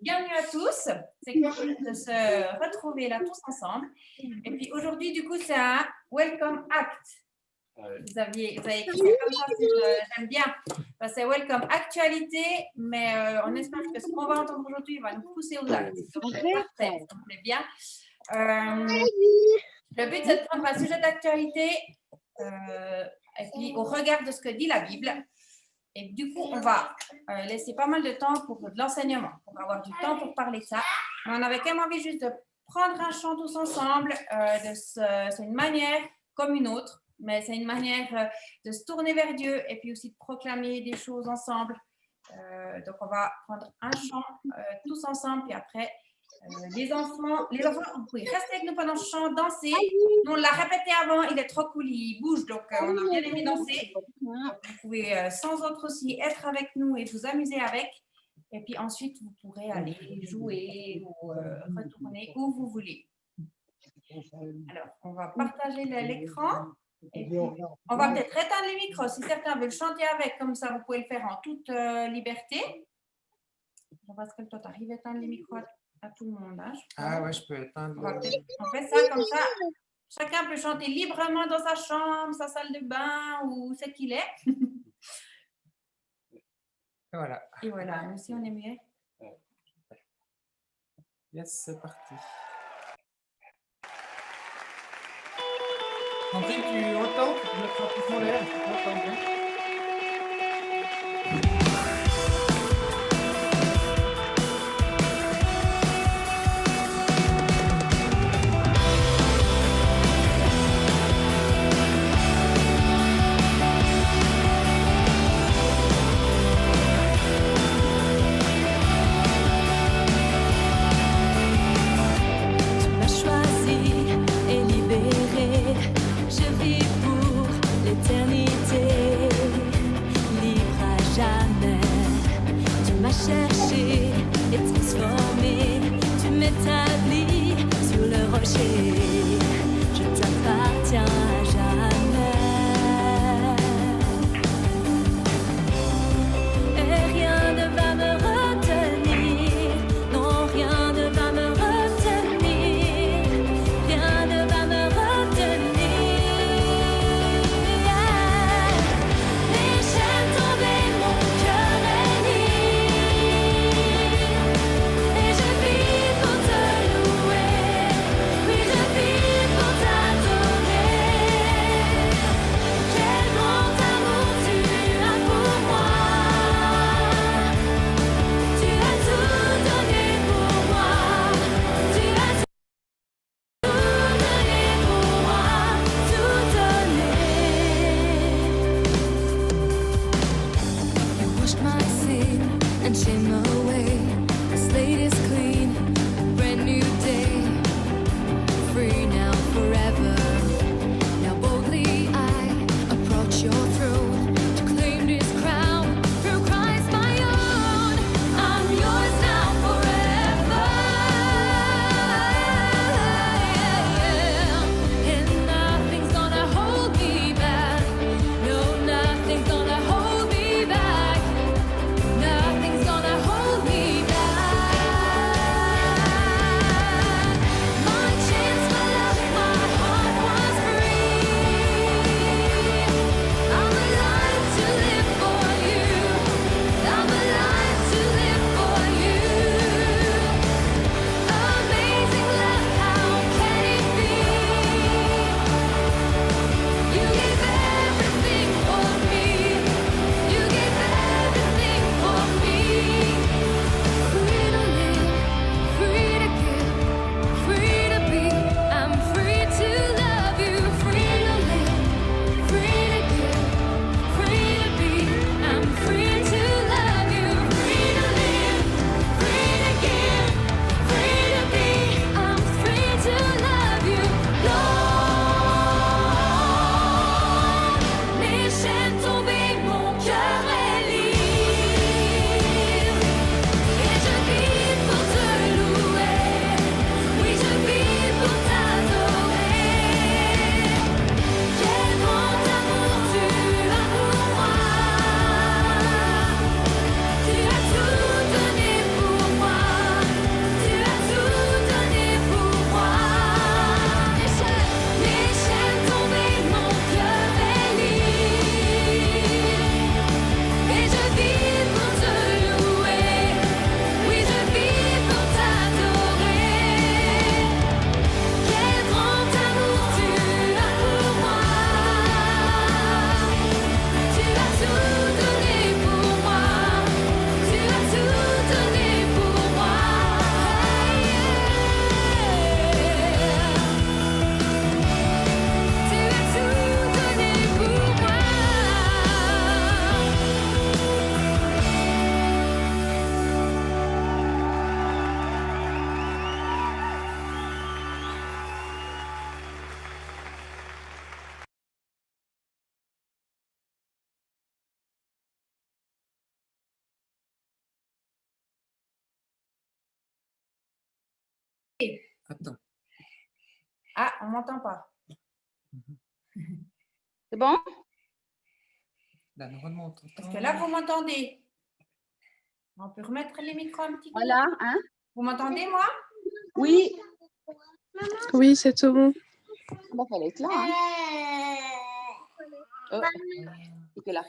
Bienvenue à tous. C'est cool de se retrouver là tous ensemble. Et puis aujourd'hui, du coup, c'est un Welcome Act. Vous avez écrit ça comme ça, j'aime bien. Enfin, c'est Welcome Actualité, mais on espère que ce qu'on va entendre aujourd'hui va nous pousser aux actes. Donc, c'est parfait, ça me plaît bien. Le but, c'est de prendre un sujet d'actualité et puis au regard de ce que dit la Bible. Et du coup, on va laisser pas mal de temps pour de l'enseignement, pour avoir du temps pour parler de ça. Mais on avait quand même envie juste de prendre un chant tous ensemble. C'est une manière comme une autre, mais c'est une manière de se tourner vers Dieu et puis aussi de proclamer des choses ensemble. Donc, on va prendre un chant tous ensemble, puis après, les enfants, vous pouvez rester avec nous pendant ce chant, danser. Nous, on l'a répété avant, il est trop cool, il bouge, donc on a bien aimé danser. Donc, vous pouvez sans autre aussi être avec nous et vous amuser avec. Et puis ensuite, vous pourrez aller jouer ou retourner où vous voulez. Alors, on va partager l'écran. Et puis, on va peut-être éteindre les micros. Si certains veulent chanter avec, comme ça, vous pouvez le faire en toute liberté. Pascal, toi, tu arrives à éteindre les micros à tout le monde. Hein, ah ouais, je peux éteindre. On fait ça comme ça. Chacun peut chanter librement dans sa chambre, sa salle de bain ou ce qu'il est. Et voilà. Et voilà, nous aussi on est mieux. Yes, c'est parti. André, tu entends? Tu mettras plus en l'air, tu entends bien. Attends. Ah, on ne m'entend pas. C'est bon? Là, normalement, on t'entend. Est-ce que là, vous m'entendez? On peut remettre les micros un petit peu. Voilà, hein? Vous m'entendez, moi? Oui. Oui, c'est tout bon. Bah, fallait être là, hein? C'était là.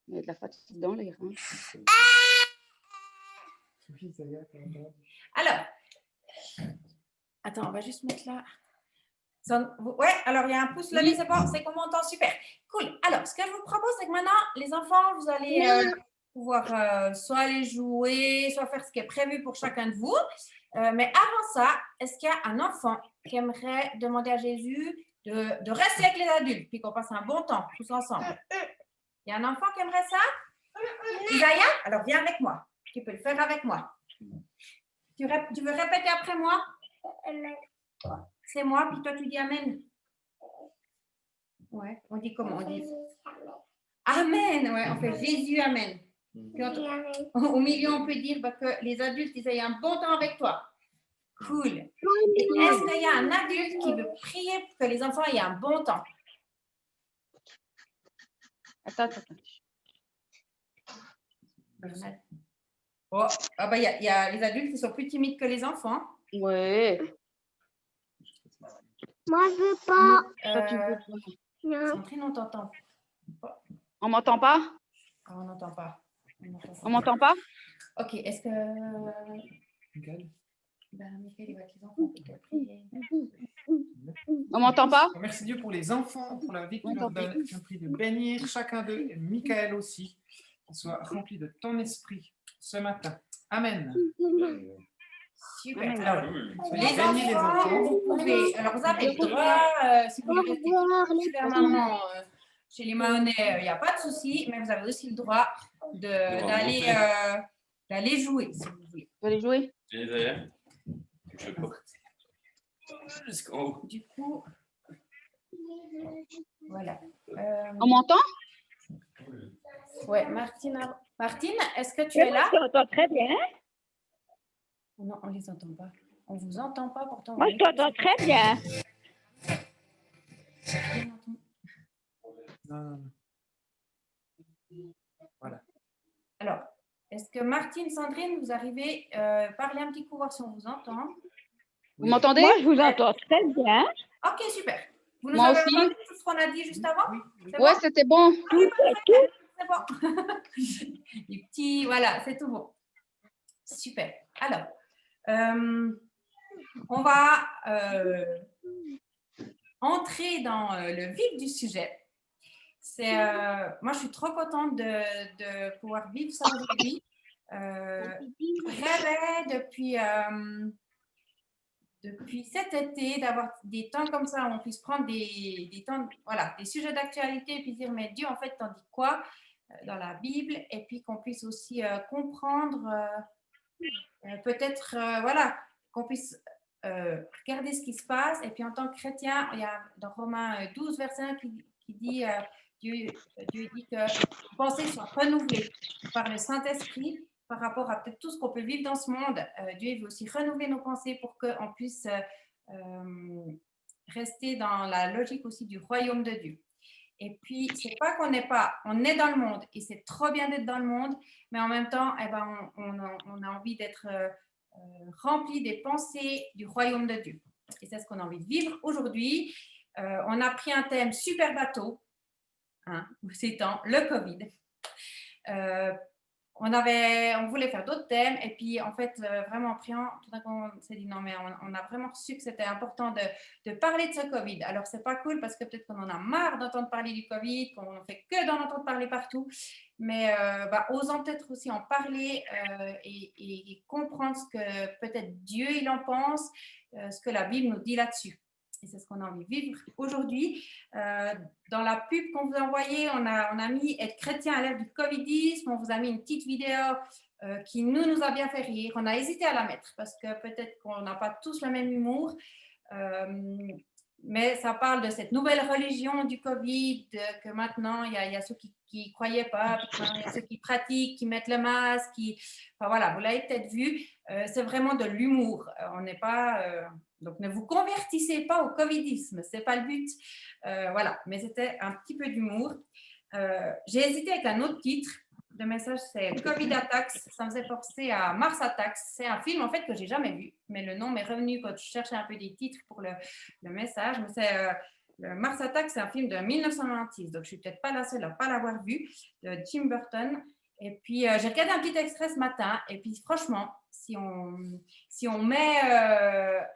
Il y a de la fatigue dans l'air, hein? Oui, ça y est, t'as entendu. Alors, attends, on va juste mettre là. Ouais, alors il y a un pouce là, c'est bon, c'est qu'on m'entend, super. Cool. Alors, ce que je vous propose, c'est que maintenant, les enfants, vous allez pouvoir soit aller jouer, soit faire ce qui est prévu pour chacun de vous. Mais avant ça, est-ce qu'il y a un enfant qui aimerait demander à Jésus de rester avec les adultes, puis qu'on passe un bon temps tous ensemble? Il y a un enfant qui aimerait ça? Isaiah? Alors, viens avec moi. Tu peux le faire avec moi. Tu veux répéter après moi? C'est moi, puis toi, tu dis Amen. Ouais, on dit comment? On dit Amen, ouais, on fait Jésus, Amen. Puis au milieu, on peut dire que les adultes, ils aient un bon temps avec toi. Cool. Et est-ce qu'il y a un adulte qui veut prier pour que les enfants aient un bon temps? Attends. Oh, ah bah, il y a les adultes qui sont plus timides que les enfants. Ouais. Moi, je veux pas. Toi, tu veux pas. Sandrine, on t'entend. On m'entend pas? Ah, on n'entend pas. On m'entend pas? Ok, est-ce que... Nickel. Michael, il va avec les enfants pour te prier. On m'entend pas? Merci Dieu pour les enfants, pour la vie que tu leur donnes. Je prie de bénir chacun d'eux, et Michael aussi, qu'il soit rempli de ton esprit ce matin. Amen. Super. Amen. Alors, Soyez bénis, les enfants. vous pouvez... Alors, vous avez le droit, si vous voulez rester particulièrement chez les Mahonnais, il n'y a pas de souci, mais vous avez aussi le droit d'aller jouer, si vous voulez. Tu veux aller jouer? Je sais pas. Jusqu'en haut. Du coup, voilà. On m'entend? Ouais, Martine, est-ce que tu es là? Je t'entends très bien. Non, on ne les entend pas. On ne vous entend pas pourtant. Moi, je t'entends très bien. Non. Voilà. Alors, est-ce que Martine, Sandrine, vous arrivez parler un petit coup, voir si on vous entend? Vous m'entendez? Moi, je vous entends très bien. Ok, super. Vous nous Moi avez aussi. entendu tout ce qu'on a dit juste avant? C'est Ouais, bon? c'était bon. C'est bon. Les petits, voilà, c'est tout bon. Super. Alors, on va entrer dans le vif du sujet. Moi, je suis trop contente de pouvoir vivre ça aujourd'hui. Je rêvais depuis cet été d'avoir des temps comme ça où on puisse prendre des temps, voilà, des sujets d'actualité et puis dire, mais Dieu, en fait, t'en dis quoi dans la Bible? Et puis qu'on puisse aussi comprendre, peut-être, voilà, qu'on puisse regarder ce qui se passe. Et puis en tant que chrétien, il y a dans Romains 12, verset 1 qui dit, Dieu dit que vos pensées soient renouvelées par le Saint-Esprit par rapport à peut-être tout ce qu'on peut vivre dans ce monde. Dieu veut aussi renouveler nos pensées pour qu'on puisse rester dans la logique aussi du royaume de Dieu. Et puis, c'est pas qu'on n'est pas, on est dans le monde et c'est trop bien d'être dans le monde, mais en même temps, eh ben, on a envie d'être rempli des pensées du royaume de Dieu. Et c'est ce qu'on a envie de vivre aujourd'hui. On a pris un thème super bateau, hein, ces temps, le Covid. On voulait faire d'autres thèmes et puis en fait, vraiment en priant, tout d'un coup, on s'est dit non, mais on a vraiment reçu que c'était important de parler de ce Covid. Alors, c'est pas cool parce que peut-être qu'on en a marre d'entendre parler du Covid, qu'on ne fait que d'en entendre parler partout, mais osons peut-être aussi en parler et comprendre ce que peut-être Dieu il en pense, ce que la Bible nous dit là-dessus. Et c'est ce qu'on a envie de vivre aujourd'hui. Dans la pub qu'on vous a envoyée, on a mis être chrétien à l'ère du covidisme. On vous a mis une petite vidéo qui nous a bien fait rire. On a hésité à la mettre parce que peut-être qu'on n'a pas tous le même humour. mais ça parle de cette nouvelle religion du Covid, que maintenant, il y a ceux qui ne croyaient pas, puis maintenant, il y a ceux qui pratiquent, qui mettent le masque, enfin voilà, vous l'avez peut-être vu, c'est vraiment de l'humour. On n'est pas... donc, ne vous convertissez pas au covidisme, ce n'est pas le but. Voilà, mais c'était un petit peu d'humour. J'ai hésité avec un autre titre. Le message, c'est Covid Attacks. Ça me faisait penser à Mars Attacks. C'est un film, en fait, que j'ai jamais vu, mais le nom m'est revenu quand je cherchais un peu des titres pour le message. Mais c'est le Mars Attacks, c'est un film de 1996, donc je suis peut-être pas la seule à ne pas l'avoir vu, de Tim Burton. Et puis, j'ai regardé un petit extrait ce matin, et puis franchement, si on met,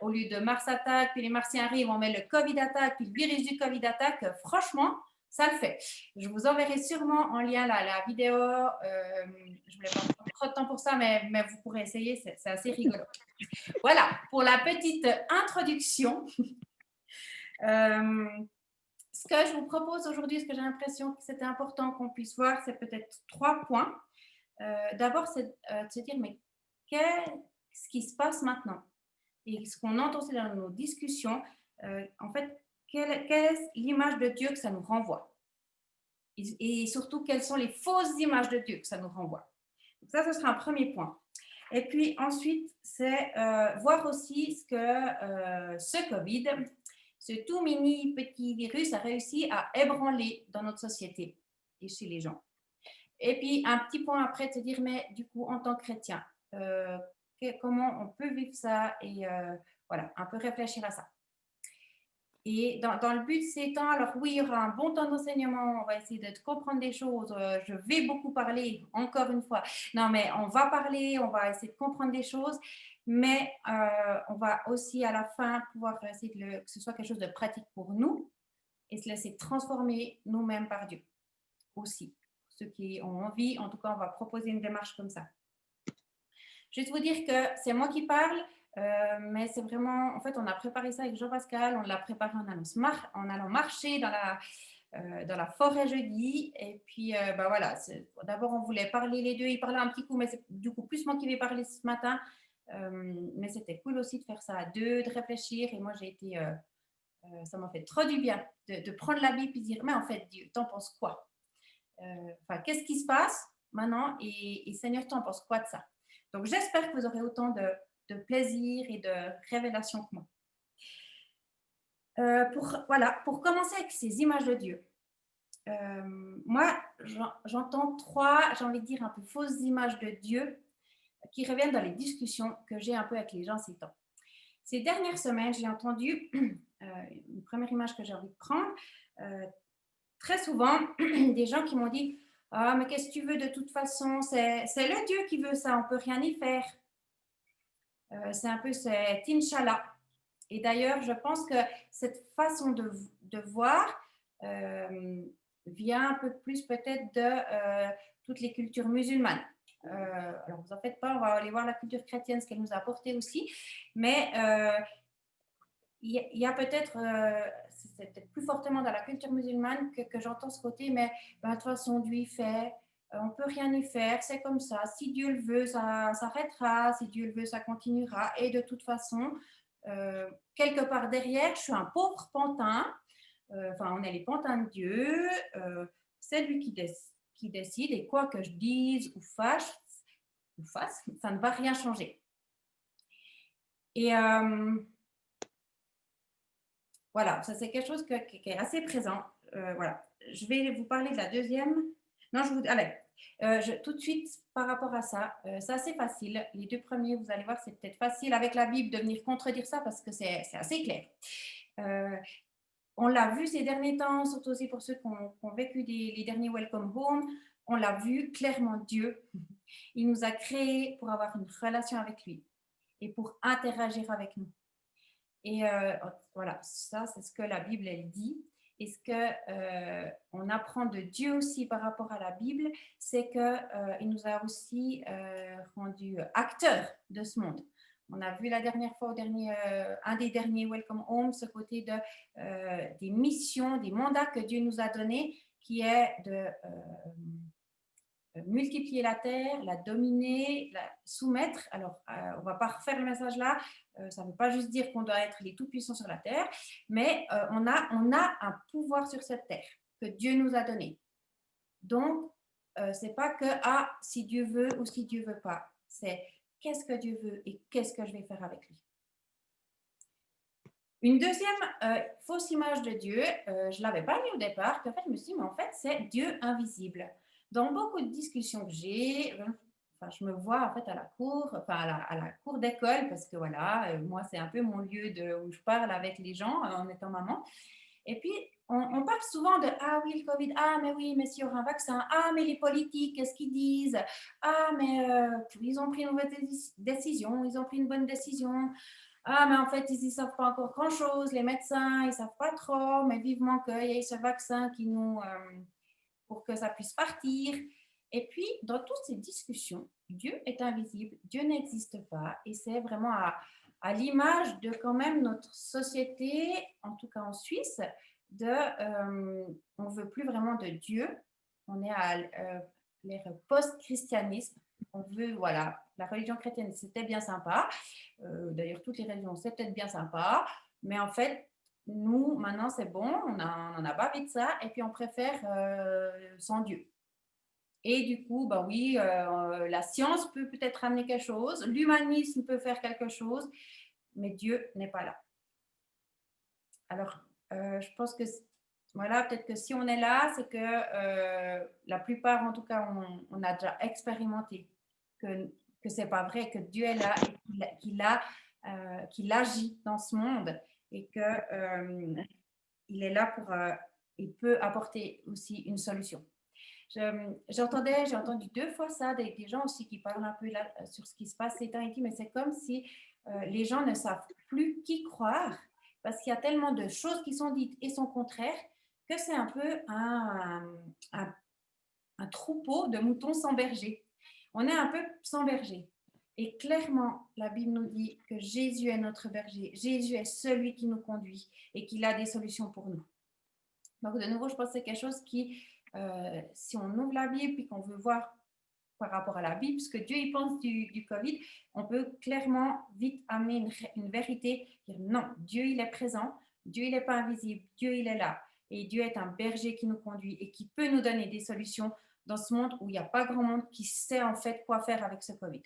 au lieu de Mars Attack, puis les Martiens arrivent, on met le Covid Attack, puis le virus du Covid Attack, franchement, ça le fait. Je vous enverrai sûrement en lien la vidéo. Je ne voulais pas prendre trop de temps pour ça, mais vous pourrez essayer, c'est assez rigolo. Voilà, pour la petite introduction. Ce que je vous propose aujourd'hui, ce que j'ai l'impression que c'était important qu'on puisse voir, c'est peut-être 3 points. D'abord, c'est de se dire, mais qu'est-ce qui se passe maintenant? Et ce qu'on entend aussi dans nos discussions, en fait, quelle est l'image de Dieu que ça nous renvoie? Et surtout, quelles sont les fausses images de Dieu que ça nous renvoie? Donc ça, ce sera un premier point. Et puis ensuite, c'est voir aussi ce que ce Covid, ce tout mini petit virus a réussi à ébranler dans notre société et chez les gens. Et puis, un petit point après, de se dire, mais du coup, en tant que chrétien, comment on peut vivre ça et voilà, un peu réfléchir à ça. Et dans le but, c'est temps, alors oui, il y aura un bon temps d'enseignement, on va essayer de comprendre des choses, je vais beaucoup parler, encore une fois. Non, mais on va parler, on va essayer de comprendre des choses, mais on va aussi à la fin pouvoir essayer que ce soit quelque chose de pratique pour nous et se laisser transformer nous-mêmes par Dieu aussi. Ceux qui ont envie, en tout cas, on va proposer une démarche comme ça. Juste vous dire que c'est moi qui parle, mais c'est vraiment, en fait, on a préparé ça avec Jean-Pascal, on l'a préparé en allant marcher dans la forêt jeudi. Et puis, bah voilà, d'abord, on voulait parler les deux. Il parlait un petit coup, mais c'est du coup plus moi qui vais parler ce matin. Mais c'était cool aussi de faire ça à deux, de réfléchir. Et moi, j'ai été, ça m'a fait trop du bien de prendre la Bible et de dire, mais en fait, Dieu, t'en penses quoi? Enfin, qu'est-ce qui se passe maintenant? Et Seigneur, t'en penses quoi de ça? Donc, j'espère que vous aurez autant de plaisir et de révélation que moi. Pour commencer avec ces images de Dieu, moi, j'entends 3, j'ai envie de dire, un peu fausses images de Dieu qui reviennent dans les discussions que j'ai un peu avec les gens ces temps. Ces dernières semaines, j'ai entendu une première image que j'ai envie de prendre. Très souvent, des gens qui m'ont dit « Ah, mais qu'est-ce que tu veux de toute façon? C'est le Dieu qui veut ça, on ne peut rien y faire. » C'est un peu cet Inch'Allah. Et d'ailleurs, je pense que cette façon de voir vient un peu plus peut-être de toutes les cultures musulmanes. Alors, vous en faites pas, on va aller voir la culture chrétienne, ce qu'elle nous a apporté aussi. Mais il y a peut-être, c'est peut-être plus fortement dans la culture musulmane que j'entends ce côté, mais de toute façon, Dieu y fait. On ne peut rien y faire, c'est comme ça. Si Dieu le veut, ça s'arrêtera. Si Dieu le veut, ça continuera. Et de toute façon, quelque part derrière, je suis un pauvre pantin. Enfin, on est les pantins de Dieu. C'est lui qui décide. Et quoi que je dise ou fasse, ça ne va rien changer. Et voilà, ça c'est quelque chose qui est assez présent. Voilà. Je vais vous parler de la deuxième. Non, tout de suite, par rapport à ça, c'est assez facile. Les 2 premiers, vous allez voir, c'est peut-être facile avec la Bible de venir contredire ça parce que c'est assez clair. On l'a vu ces derniers temps, surtout aussi pour ceux qui ont vécu les derniers Welcome Home. On l'a vu clairement, Dieu, il nous a créés pour avoir une relation avec lui et pour interagir avec nous. Et voilà, ça, c'est ce que la Bible, elle dit. Et ce qu'on apprend de Dieu aussi par rapport à la Bible, c'est qu'il nous a aussi rendus acteurs de ce monde. On a vu la dernière fois, un des derniers Welcome Home, ce côté des missions, des mandats que Dieu nous a donnés, qui est multiplier la terre, la dominer, la soumettre. Alors, on ne va pas refaire le message là. Ça ne veut pas juste dire qu'on doit être les tout-puissants sur la terre, mais on a un pouvoir sur cette terre que Dieu nous a donné. Donc, ce n'est pas que si Dieu veut ou si Dieu ne veut pas. C'est qu'est-ce que Dieu veut et qu'est-ce que je vais faire avec lui. Une deuxième fausse image de Dieu, je ne l'avais pas mis au départ, puis en fait, je me suis dit, mais en fait, c'est Dieu invisible. Dans beaucoup de discussions que j'ai, je me vois en fait à la cour, à la cour d'école, parce que voilà, moi, c'est un peu mon lieu où je parle avec les gens en étant maman. Et puis, on parle souvent de « Ah oui, le Covid, ah mais oui, mais s'il y aura un vaccin, ah mais les politiques, qu'est-ce qu'ils disent? Ah mais ils ont pris une mauvaise décision, ils ont pris une bonne décision. Ah mais en fait, ils ne savent pas encore grand-chose, les médecins, ils ne savent pas trop, mais vivement qu'il y ait ce vaccin qui nous, pour que ça puisse partir. » Et puis, dans toutes ces discussions, Dieu est invisible, Dieu n'existe pas, et c'est vraiment à l'image de quand même notre société, en tout cas en Suisse, on ne veut plus vraiment de Dieu, on est à l'ère post-christianisme, on veut, voilà, la religion chrétienne, c'était bien sympa, d'ailleurs toutes les religions, c'est peut-être bien sympa, mais en fait, nous, maintenant, c'est bon, on n'en a pas envie de ça, et puis on préfère sans Dieu. Et du coup, ben oui, la science peut peut-être amener quelque chose, l'humanisme peut faire quelque chose, mais Dieu n'est pas là. Alors, je pense que, voilà, peut-être que si on est là, c'est que la plupart, en tout cas, on a déjà expérimenté que ce n'est pas vrai, que Dieu est là et qu'il agit dans ce monde et qu'il est là il peut apporter aussi une solution. J'ai entendu 2 fois ça, des gens aussi qui parlent un peu là, sur ce qui se passe ces temps, mais c'est comme si les gens ne savent plus qui croire parce qu'il y a tellement de choses qui sont dites et son contraire que c'est un peu un troupeau de moutons sans berger. On est un peu sans berger. Et clairement, la Bible nous dit que Jésus est notre berger. Jésus est celui qui nous conduit et qu'il a des solutions pour nous. Donc, de nouveau, je pense que c'est quelque chose qui, si on ouvre la Bible et qu'on veut voir par rapport à la Bible, ce que Dieu y pense du Covid, on peut clairement vite amener une vérité, dire non, Dieu il est présent, Dieu il n'est pas invisible, Dieu il est là. Et Dieu est un berger qui nous conduit et qui peut nous donner des solutions dans ce monde où il n'y a pas grand monde qui sait en fait quoi faire avec ce Covid.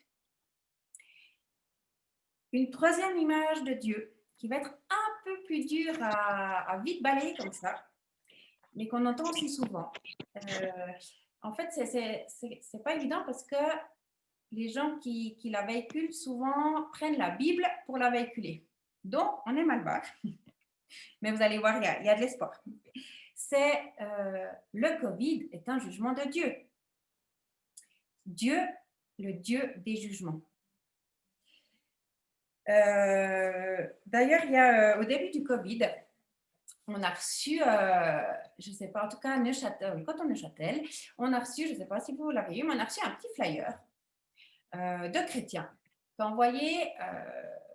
Une troisième image de Dieu qui va être un peu plus dure à vite balayer comme ça, mais qu'on entend aussi souvent. En fait, c'est pas évident parce que les gens qui la véhiculent souvent prennent la Bible pour la véhiculer. Donc, on est mal barre. Mais vous allez voir, il y a de l'espoir. C'est le Covid est un jugement de Dieu. Dieu, le Dieu des jugements. D'ailleurs, il y a au début du Covid, on a reçu, je ne sais pas, en tout cas à Neuchâtel, quand on est à Neuchâtel, on a reçu, je ne sais pas si vous l'avez eu, mais on a reçu un petit flyer de chrétiens qui envoyaient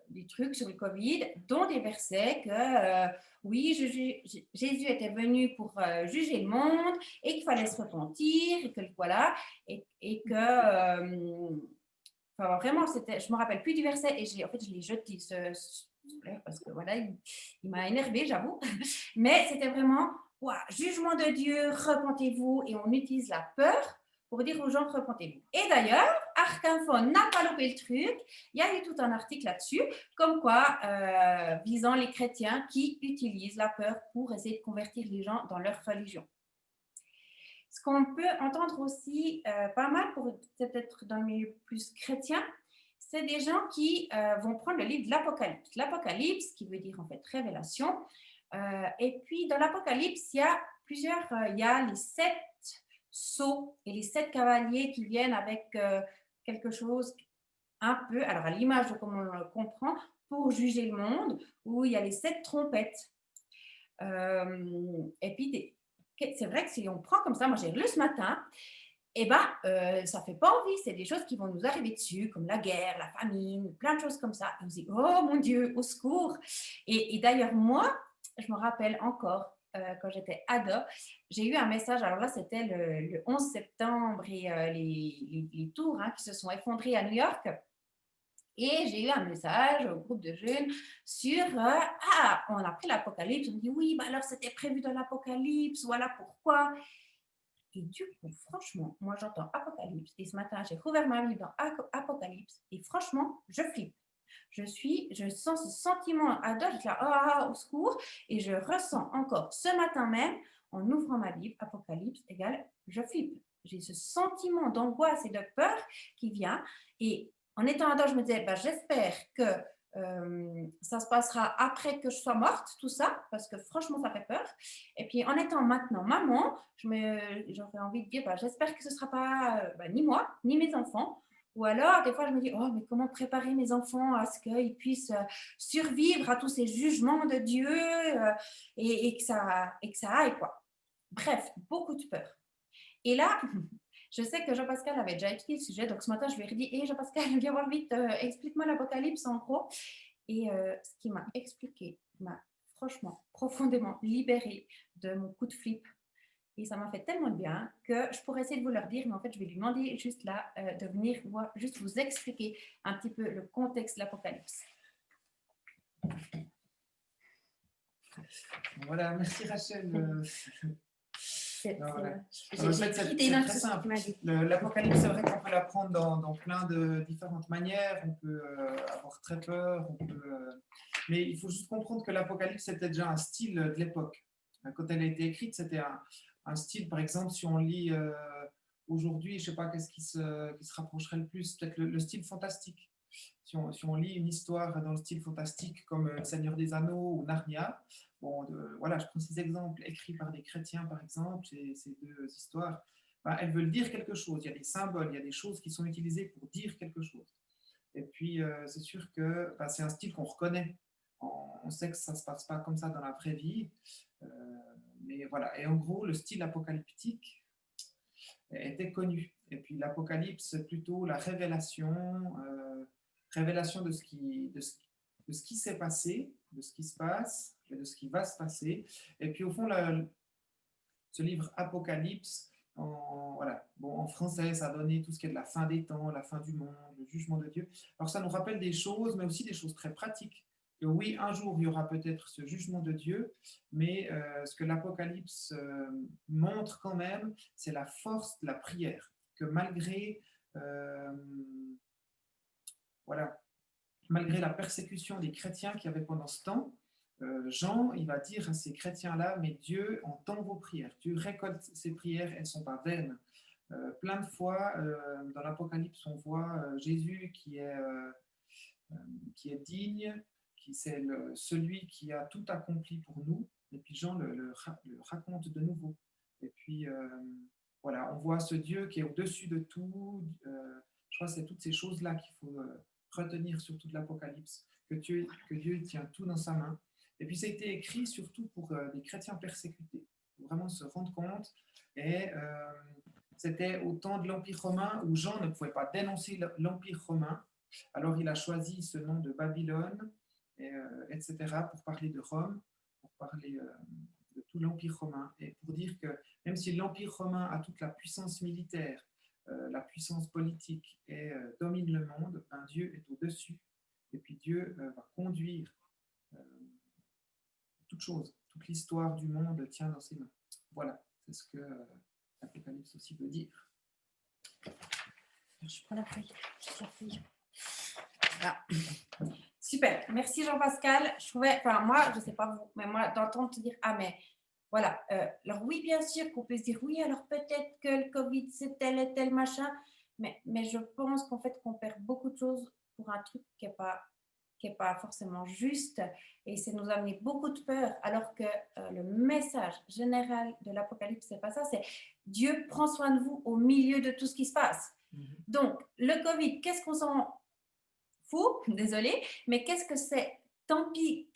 des trucs sur le Covid, dont des versets que oui, Jésus était venu pour juger le monde et qu'il fallait se repentir et que voilà, et que enfin, vraiment, je ne me rappelle plus du verset et je l'ai jeté parce que voilà, il m'a énervée, j'avoue. Mais c'était vraiment, jugement de Dieu, repentez-vous. Et on utilise la peur pour dire aux gens, repentez-vous. Et d'ailleurs, Arc-Info n'a pas loupé le truc. Il y a eu tout un article là-dessus, comme quoi, visant les chrétiens qui utilisent la peur pour essayer de convertir les gens dans leur religion. Ce qu'on peut entendre aussi pas mal, pour peut-être dans le milieu plus chrétien, c'est des gens qui vont prendre le livre de l'Apocalypse. L'Apocalypse, qui veut dire en fait révélation. Et puis dans l'Apocalypse, il y a il y a les 7 sceaux et les 7 cavaliers qui viennent avec quelque chose un peu, alors à l'image de comment on le comprend, pour juger le monde, où il y a les 7 trompettes. Et puis c'est vrai que si on prend comme ça, moi j'ai lu ce matin, et ça fait pas envie, c'est des choses qui vont nous arriver dessus, comme la guerre, la famine, plein de choses comme ça. On se dit, oh mon Dieu, au secours. Et d'ailleurs, moi, je me rappelle encore, quand j'étais ado, j'ai eu un message. Alors là, c'était le 11 septembre et les tours qui se sont effondrés à New York. Et j'ai eu un message au groupe de jeunes sur on a pris l'Apocalypse. On me dit oui, bah alors c'était prévu dans l'Apocalypse, voilà pourquoi. Et du coup, franchement, moi j'entends Apocalypse. Et ce matin, j'ai rouvert ma Bible dans Apocalypse. Et franchement, je flippe. Je sens ce sentiment à dos, je suis là, au secours. Et je ressens encore ce matin même, en ouvrant ma Bible, Apocalypse égale, je flippe. J'ai ce sentiment d'angoisse et de peur qui vient. Et en étant ado, je me disais, j'espère que ça se passera après que je sois morte, tout ça, parce que franchement, ça fait peur. Et puis, en étant maintenant maman, j'aurais envie de dire, j'espère que ce ne sera pas ni moi, ni mes enfants. Ou alors, des fois, je me dis, oh, mais comment préparer mes enfants à ce qu'ils puissent survivre à tous ces jugements de Dieu et que ça aille, quoi. Bref, beaucoup de peur. Et là, je sais que Jean-Pascal avait déjà écrit le sujet, donc ce matin, je lui ai dit, hé Jean-Pascal, viens voir vite, explique-moi l'Apocalypse en gros. Et ce qui m'a expliqué m'a franchement profondément libérée de mon coup de flip. Et ça m'a fait tellement de bien que je pourrais essayer de vous le redire, mais en fait, je vais lui demander juste là de venir juste vous expliquer un petit peu le contexte de l'Apocalypse. Voilà, merci Rachel. C'est très simple. L'Apocalypse, c'est vrai qu'on peut l'apprendre dans plein de différentes manières. On peut avoir très peur, mais il faut juste comprendre que l'Apocalypse, c'était déjà un style de l'époque. Quand elle a été écrite, c'était un style, par exemple, si on lit aujourd'hui, je ne sais pas qu'est-ce qui se rapprocherait le plus, peut-être le style fantastique. Si on lit une histoire dans le style fantastique comme Le Seigneur des Anneaux ou Narnia, voilà, je prends ces exemples écrits par des chrétiens, par exemple, ces deux histoires, elles veulent dire quelque chose. Il y a des symboles, il y a des choses qui sont utilisées pour dire quelque chose. Et puis, c'est sûr que c'est un style qu'on reconnaît. On sait que ça ne se passe pas comme ça dans la vraie vie. Mais voilà. Et en gros, le style apocalyptique était connu. Et puis, l'Apocalypse, c'est plutôt la révélation de ce qui s'est passé, de ce qui se passe et de ce qui va se passer. Et puis, au fond, ce livre Apocalypse, en français, ça a donné tout ce qui est de la fin des temps, la fin du monde, le jugement de Dieu. Alors, ça nous rappelle des choses, mais aussi des choses très pratiques. Que oui, un jour, il y aura peut-être ce jugement de Dieu, mais ce que l'Apocalypse montre quand même, c'est la force de la prière. Que malgré la persécution des chrétiens qu'il y avait pendant ce temps, Jean, il va dire à ces chrétiens-là, mais Dieu entend vos prières, Dieu récolte ces prières, elles ne sont pas vaines. Plein de fois, dans l'Apocalypse, on voit Jésus qui est digne, qui c'est celui qui a tout accompli pour nous, et puis Jean le raconte de nouveau. Et puis, on voit ce Dieu qui est au-dessus de tout. Je crois que c'est toutes ces choses-là qu'il faut retenir sur toute l'Apocalypse, que Dieu tient tout dans sa main. Et puis, ça a été écrit surtout pour des chrétiens persécutés, pour vraiment se rendre compte. Et c'était au temps de l'Empire romain où Jean ne pouvait pas dénoncer l'Empire romain. Alors, il a choisi ce nom de Babylone, etc., pour parler de Rome, pour parler de tout l'Empire romain, et pour dire que même si l'Empire romain a toute la puissance militaire, la puissance politique et domine le monde, Dieu est au-dessus. Et puis Dieu va conduire toute chose, toute l'histoire du monde tient dans ses mains. Voilà, c'est ce que l'Apocalypse aussi veut dire. Je prends la feuille. Ah. Super, merci Jean-Pascal. Je trouvais, moi, je ne sais pas vous, mais moi, d'entendre te dire, mais voilà. Alors oui, bien sûr qu'on peut se dire, oui, alors peut-être que le Covid, c'est tel et tel machin, mais je pense qu'en fait, qu'on perd beaucoup de choses pour un truc qui n'est pas forcément juste, et c'est nous amener beaucoup de peur, alors que le message général de l'Apocalypse, c'est pas ça, c'est Dieu prend soin de vous au milieu de tout ce qui se passe. Donc, le Covid, qu'est-ce qu'on s'en fout, désolé, mais qu'est-ce que c'est? Tant pis,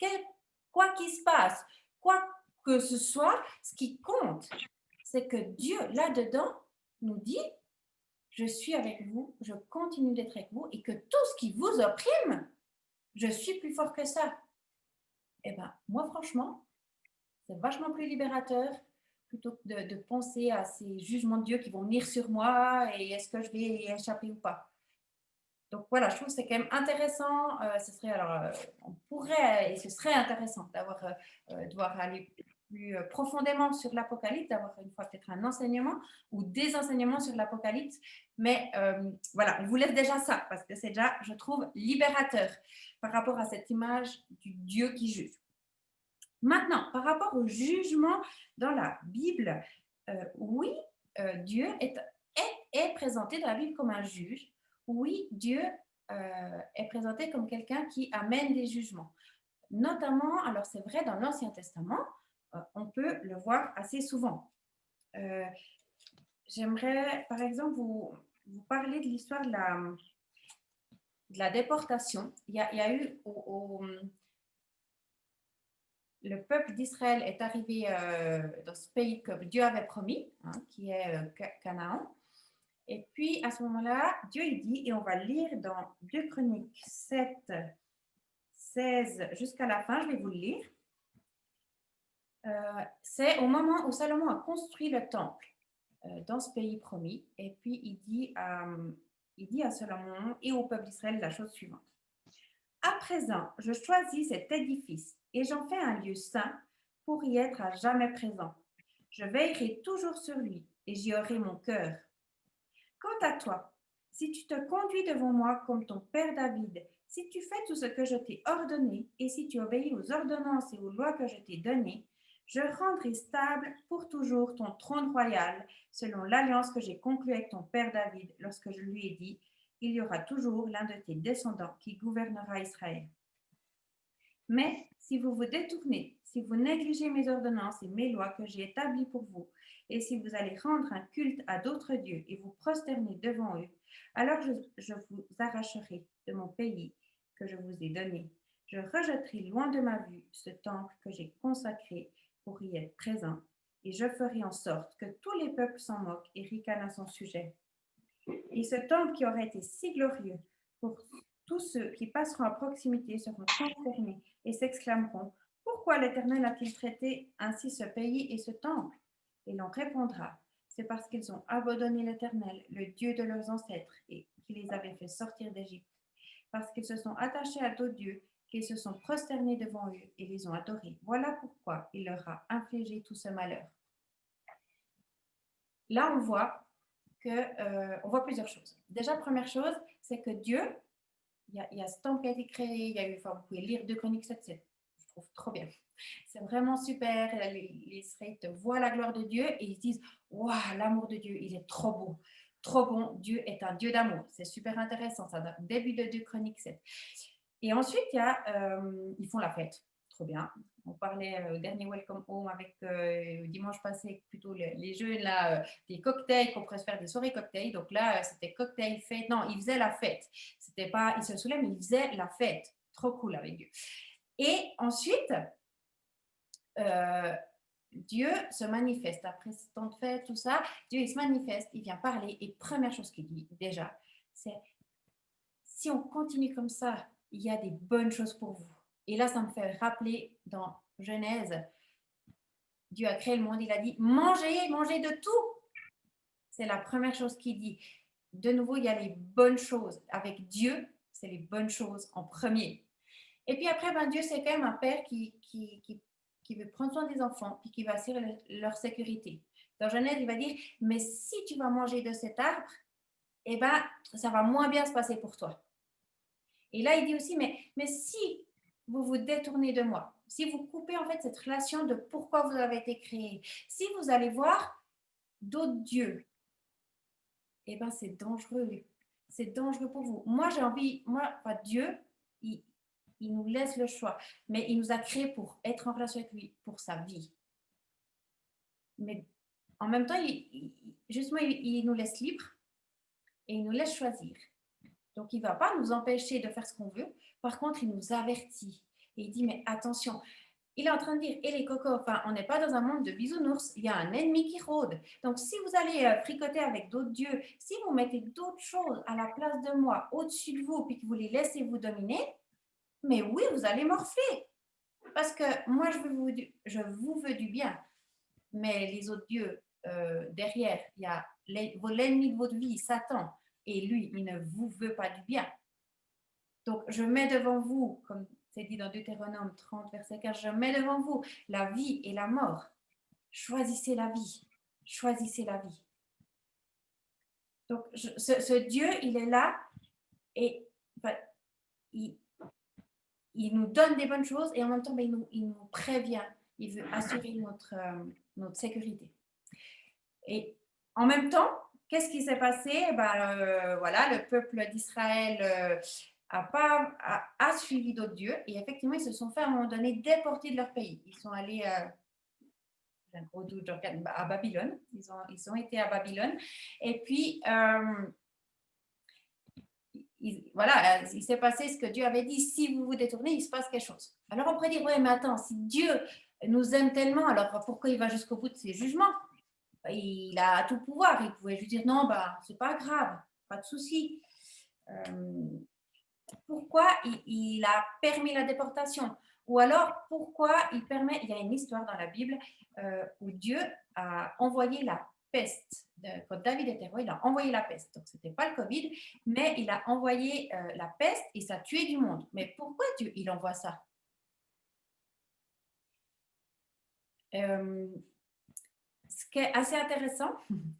quoi qu'il se passe, quoi que ce soit, ce qui compte, c'est que Dieu, là-dedans, nous dit, je suis avec vous, je continue d'être avec vous, et que tout ce qui vous opprime, je suis plus fort que ça. Eh bien, moi, franchement, C'est vachement plus libérateur plutôt que de penser à ces jugements de Dieu qui vont venir sur moi et est-ce que je vais y échapper ou pas. Donc voilà, je trouve que c'est quand même intéressant. On pourrait, et ce serait intéressant de voir aller plus profondément sur l'Apocalypse, d'avoir une fois peut-être un enseignement ou des enseignements sur l'Apocalypse. Mais voilà, on vous laisse déjà ça parce que c'est déjà, je trouve, libérateur par rapport à cette image du Dieu qui juge. Maintenant, par rapport au jugement dans la Bible, oui, Dieu est présenté dans la Bible comme un juge. Oui, Dieu est présenté comme quelqu'un qui amène des jugements. Notamment, alors c'est vrai, dans l'Ancien Testament, on peut le voir assez souvent. J'aimerais, par exemple, vous parler de l'histoire de la déportation. Il y a eu le peuple d'Israël est arrivé dans ce pays que Dieu avait promis, hein, qui est Canaan. Et puis, à ce moment-là, Dieu il dit, et on va lire dans 2 Chroniques 7, 16 jusqu'à la fin, je vais vous le lire. C'est au moment où Salomon a construit le temple dans ce pays promis. Et puis, il dit à Salomon et au peuple d'Israël la chose suivante. À présent, je choisis cet édifice et j'en fais un lieu saint pour y être à jamais présent. Je veillerai toujours sur lui et j'y aurai mon cœur. Quant à toi, si tu te conduis devant moi comme ton père David, si tu fais tout ce que je t'ai ordonné et si tu obéis aux ordonnances et aux lois que je t'ai données, je rendrai stable pour toujours ton trône royal selon l'alliance que j'ai conclue avec ton père David lorsque je lui ai dit « Il y aura toujours l'un de tes descendants qui gouvernera Israël. » Mais si vous vous détournez, si vous négligez mes ordonnances et mes lois que j'ai établies pour vous, et si vous allez rendre un culte à d'autres dieux et vous prosterner devant eux, alors je vous arracherai de mon pays que je vous ai donné. Je rejetterai loin de ma vue ce temple que j'ai consacré pour y être présent, et je ferai en sorte que tous les peuples s'en moquent et ricanent à son sujet. Et ce temple qui aurait été si glorieux pour tous ceux qui passeront à proximité seront consternés et s'exclameront « Pourquoi l'Éternel a-t-il traité ainsi ce pays et ce temple ?» Et l'on répondra « C'est parce qu'ils ont abandonné l'Éternel, le Dieu de leurs ancêtres, et qui les avait fait sortir d'Égypte. Parce qu'ils se sont attachés à d'autres dieux, qu'ils se sont prosternés devant eux et les ont adorés. Voilà pourquoi il leur a infligé tout ce malheur. » Là, on voit plusieurs choses. Déjà, première chose, c'est que Dieu, il y a ce temple qui a été créé, il y a eu, vous pouvez lire 2 Chroniques 7, je trouve trop bien. C'est vraiment super. Les Israélites voient la gloire de Dieu et ils se disent « Waouh, l'amour de Dieu, il est trop beau, trop bon. Dieu est un Dieu d'amour. » C'est super intéressant, ça, début de 2 Chroniques 7. Et ensuite, ils font la fête. Trop bien. On parlait au dernier Welcome Home avec dimanche passé, plutôt les jeunes, là, des cocktails, qu'on pourrait se faire des soirées cocktails. Donc là, c'était cocktail, fête. Non, ils faisaient la fête. C'était pas, ils se saoulaient, mais ils faisaient la fête. Trop cool avec Dieu. Et ensuite, Dieu se manifeste. Après ce temps de fête, tout ça, Dieu, il se manifeste, il vient parler. Et première chose qu'il dit, déjà, c'est si on continue comme ça, il y a des bonnes choses pour vous. Et là, ça me fait rappeler dans Genèse, Dieu a créé le monde, il a dit « Mangez, mangez de tout !» C'est la première chose qu'il dit. De nouveau, il y a les bonnes choses. Avec Dieu, c'est les bonnes choses en premier. Et puis après, Dieu, c'est quand même un père qui veut prendre soin des enfants et qui va assurer leur sécurité. Dans Genèse, il va dire « Mais si tu vas manger de cet arbre, eh ben, ça va moins bien se passer pour toi. » Et là, il dit aussi « Mais si vous vous détournez de moi, si vous coupez en fait cette relation de pourquoi vous avez été créé, si vous allez voir d'autres dieux, eh ben c'est dangereux. C'est dangereux pour vous. Moi, Dieu, il nous laisse le choix, mais il nous a créés pour être en relation avec lui, pour sa vie. Mais en même temps, il nous laisse libres et il nous laisse choisir. Donc, il ne va pas nous empêcher de faire ce qu'on veut. Par contre, il nous avertit. Et il dit, mais attention, il est en train de dire, et les cocos, on n'est pas dans un monde de bisounours, il y a un ennemi qui rôde. Donc, si vous allez fricoter avec d'autres dieux, si vous mettez d'autres choses à la place de moi, au-dessus de vous, puis que vous les laissez vous dominer, mais oui, vous allez morfler. parce que moi, je vous veux du bien, mais les autres dieux, derrière, il y a l'ennemi de votre vie, Satan, et lui, il ne vous veut pas du bien. Donc, je mets devant vous, comme c'est dit dans Deutéronome 30, verset 15, je mets devant vous la vie et la mort. Choisissez la vie. Choisissez la vie. Donc, ce Dieu, il est là et enfin, il nous donne des bonnes choses et en même temps, il nous prévient. Il veut assurer notre sécurité. Et en même temps, qu'est-ce qui s'est passé? Voilà, le peuple d'Israël a suivi d'autres dieux et effectivement, ils se sont fait à un moment donné déporter de leur pays. Ils sont allés à Babylone. Ils ont été à Babylone. Et puis, voilà, il s'est passé ce que Dieu avait dit. Si vous vous détournez, il se passe quelque chose. Alors, on pourrait dire, oui, mais attends, si Dieu nous aime tellement, alors pourquoi il va jusqu'au bout de ses jugements? Il a tout pouvoir. Il pouvait juste dire, non, c'est pas grave, pas de souci. Pourquoi il a permis la déportation? Ou alors, pourquoi il permet... Il y a une histoire dans la Bible où Dieu a envoyé la peste. Quand David était roi, il a envoyé la peste. Donc, ce n'était pas le Covid, mais il a envoyé la peste et ça a tué du monde. Mais pourquoi Dieu, il envoie ça? Ce qui est assez intéressant,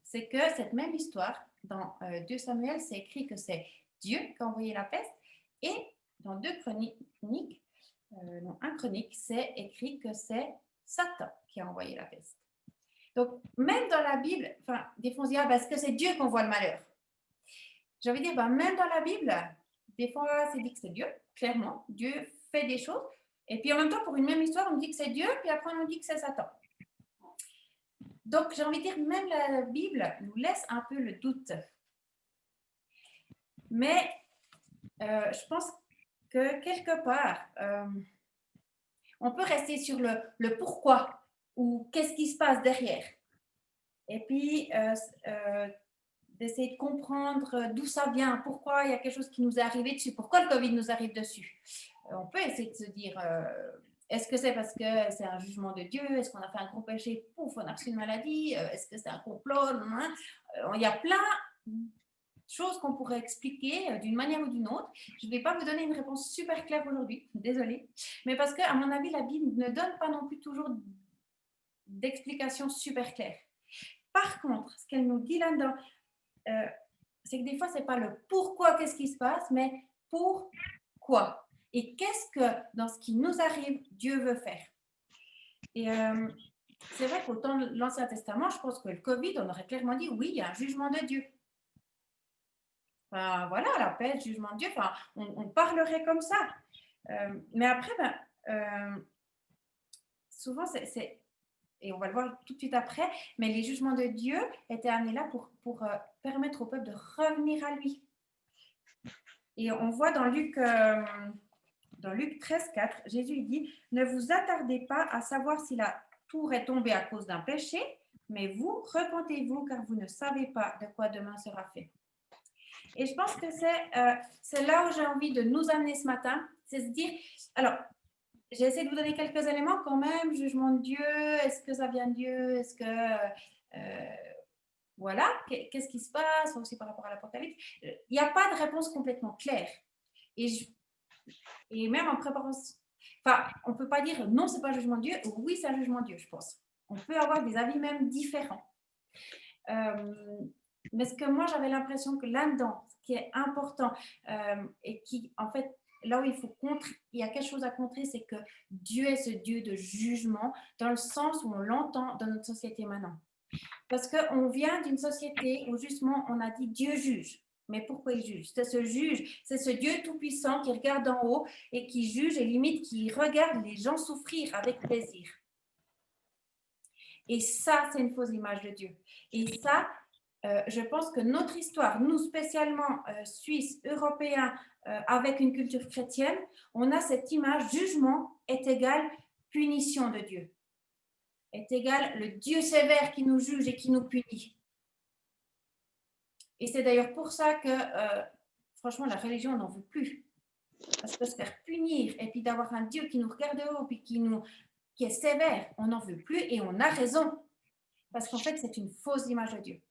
c'est que cette même histoire, dans 2 Samuel, c'est écrit que c'est Dieu qui a envoyé la peste. Et dans 2 Chroniques, non, 1 Chronique, c'est écrit que c'est Satan qui a envoyé la peste. Donc, même dans la Bible, des fois on se dit, est-ce que c'est Dieu qui envoie le malheur? J'ai envie de dire, même dans la Bible, des fois c'est dit que c'est Dieu, clairement. Dieu fait des choses. Et puis en même temps, pour une même histoire, on dit que c'est Dieu, puis après on dit que c'est Satan. Donc, j'ai envie de dire, même la Bible nous laisse un peu le doute. Mais je pense que quelque part, on peut rester sur le pourquoi ou qu'est-ce qui se passe derrière. Et puis, d'essayer de comprendre d'où ça vient, pourquoi il y a quelque chose qui nous est arrivé dessus, pourquoi le Covid nous arrive dessus. On peut essayer de se dire, est-ce que c'est parce que c'est un jugement de Dieu? Est-ce qu'on a fait un gros péché? Pouf, on a reçu une maladie? Est-ce que c'est un complot? Il y a plein choses qu'on pourrait expliquer d'une manière ou d'une autre. Je ne vais pas vous donner une réponse super claire aujourd'hui, désolée, mais parce qu'à mon avis, la Bible ne donne pas non plus toujours d'explications super claires. Par contre, ce qu'elle nous dit là-dedans, c'est que des fois, ce n'est pas le pourquoi, qu'est-ce qui se passe, mais pourquoi. Et qu'est-ce que, dans ce qui nous arrive, Dieu veut faire. Et c'est vrai qu'au temps de l'Ancien Testament, je pense que le Covid, on aurait clairement dit, oui, il y a un jugement de Dieu. Voilà, la peste, jugement de Dieu, on parlerait comme ça. Mais après, souvent, et on va le voir tout de suite après, mais les jugements de Dieu étaient amenés là pour permettre au peuple de revenir à lui. Et on voit dans Luc 13, 4, Jésus dit, « Ne vous attardez pas à savoir si la tour est tombée à cause d'un péché, mais vous, repentez-vous, car vous ne savez pas de quoi demain sera fait. » Et je pense que c'est là où j'ai envie de nous amener ce matin, c'est se dire, alors, j'ai essayé de vous donner quelques éléments quand même, jugement de Dieu, est-ce que ça vient de Dieu, est-ce que, voilà, qu'est-ce qui se passe, aussi par rapport à l'Apocalypse. Il n'y a pas de réponse complètement claire. Et même en préparant, on ne peut pas dire non, ce n'est pas un jugement de Dieu, ou oui, c'est un jugement de Dieu, je pense. On peut avoir des avis même différents. Mais ce que moi, j'avais l'impression que là-dedans, ce qui est important et qui, en fait, là où il y a quelque chose à contrer, c'est que Dieu est ce Dieu de jugement dans le sens où on l'entend dans notre société maintenant. Parce qu'on vient d'une société où justement on a dit Dieu juge. Mais pourquoi il juge? C'est ce Dieu tout-puissant qui regarde en haut et qui juge et limite qui regarde les gens souffrir avec plaisir. Et ça, c'est une fausse image de Dieu. Et ça, je pense que notre histoire, nous spécialement Suisses, Européens, avec une culture chrétienne, on a cette image, jugement est égal punition de Dieu. Est égal le Dieu sévère qui nous juge et qui nous punit. Et c'est d'ailleurs pour ça que, franchement, la religion n'en veut plus. Parce que se faire punir et puis d'avoir un Dieu qui nous regarde de haut puis qui est sévère, on n'en veut plus et on a raison. Parce qu'en fait, c'est une fausse image de Dieu.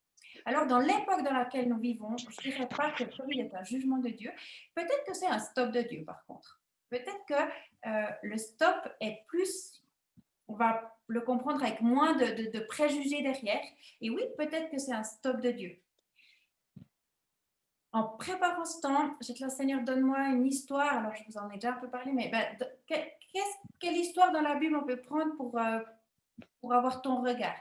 Alors, dans l'époque dans laquelle nous vivons, je ne dirais pas que le Covid est un jugement de Dieu. Peut-être que c'est un stop de Dieu, par contre. Peut-être que le stop est plus, on va le comprendre avec moins de préjugés derrière. Et oui, peut-être que c'est un stop de Dieu. En préparant ce temps, j'ai dit, Seigneur, donne-moi une histoire. Alors, je vous en ai déjà un peu parlé, mais quelle histoire dans la Bible on peut prendre pour avoir ton regard?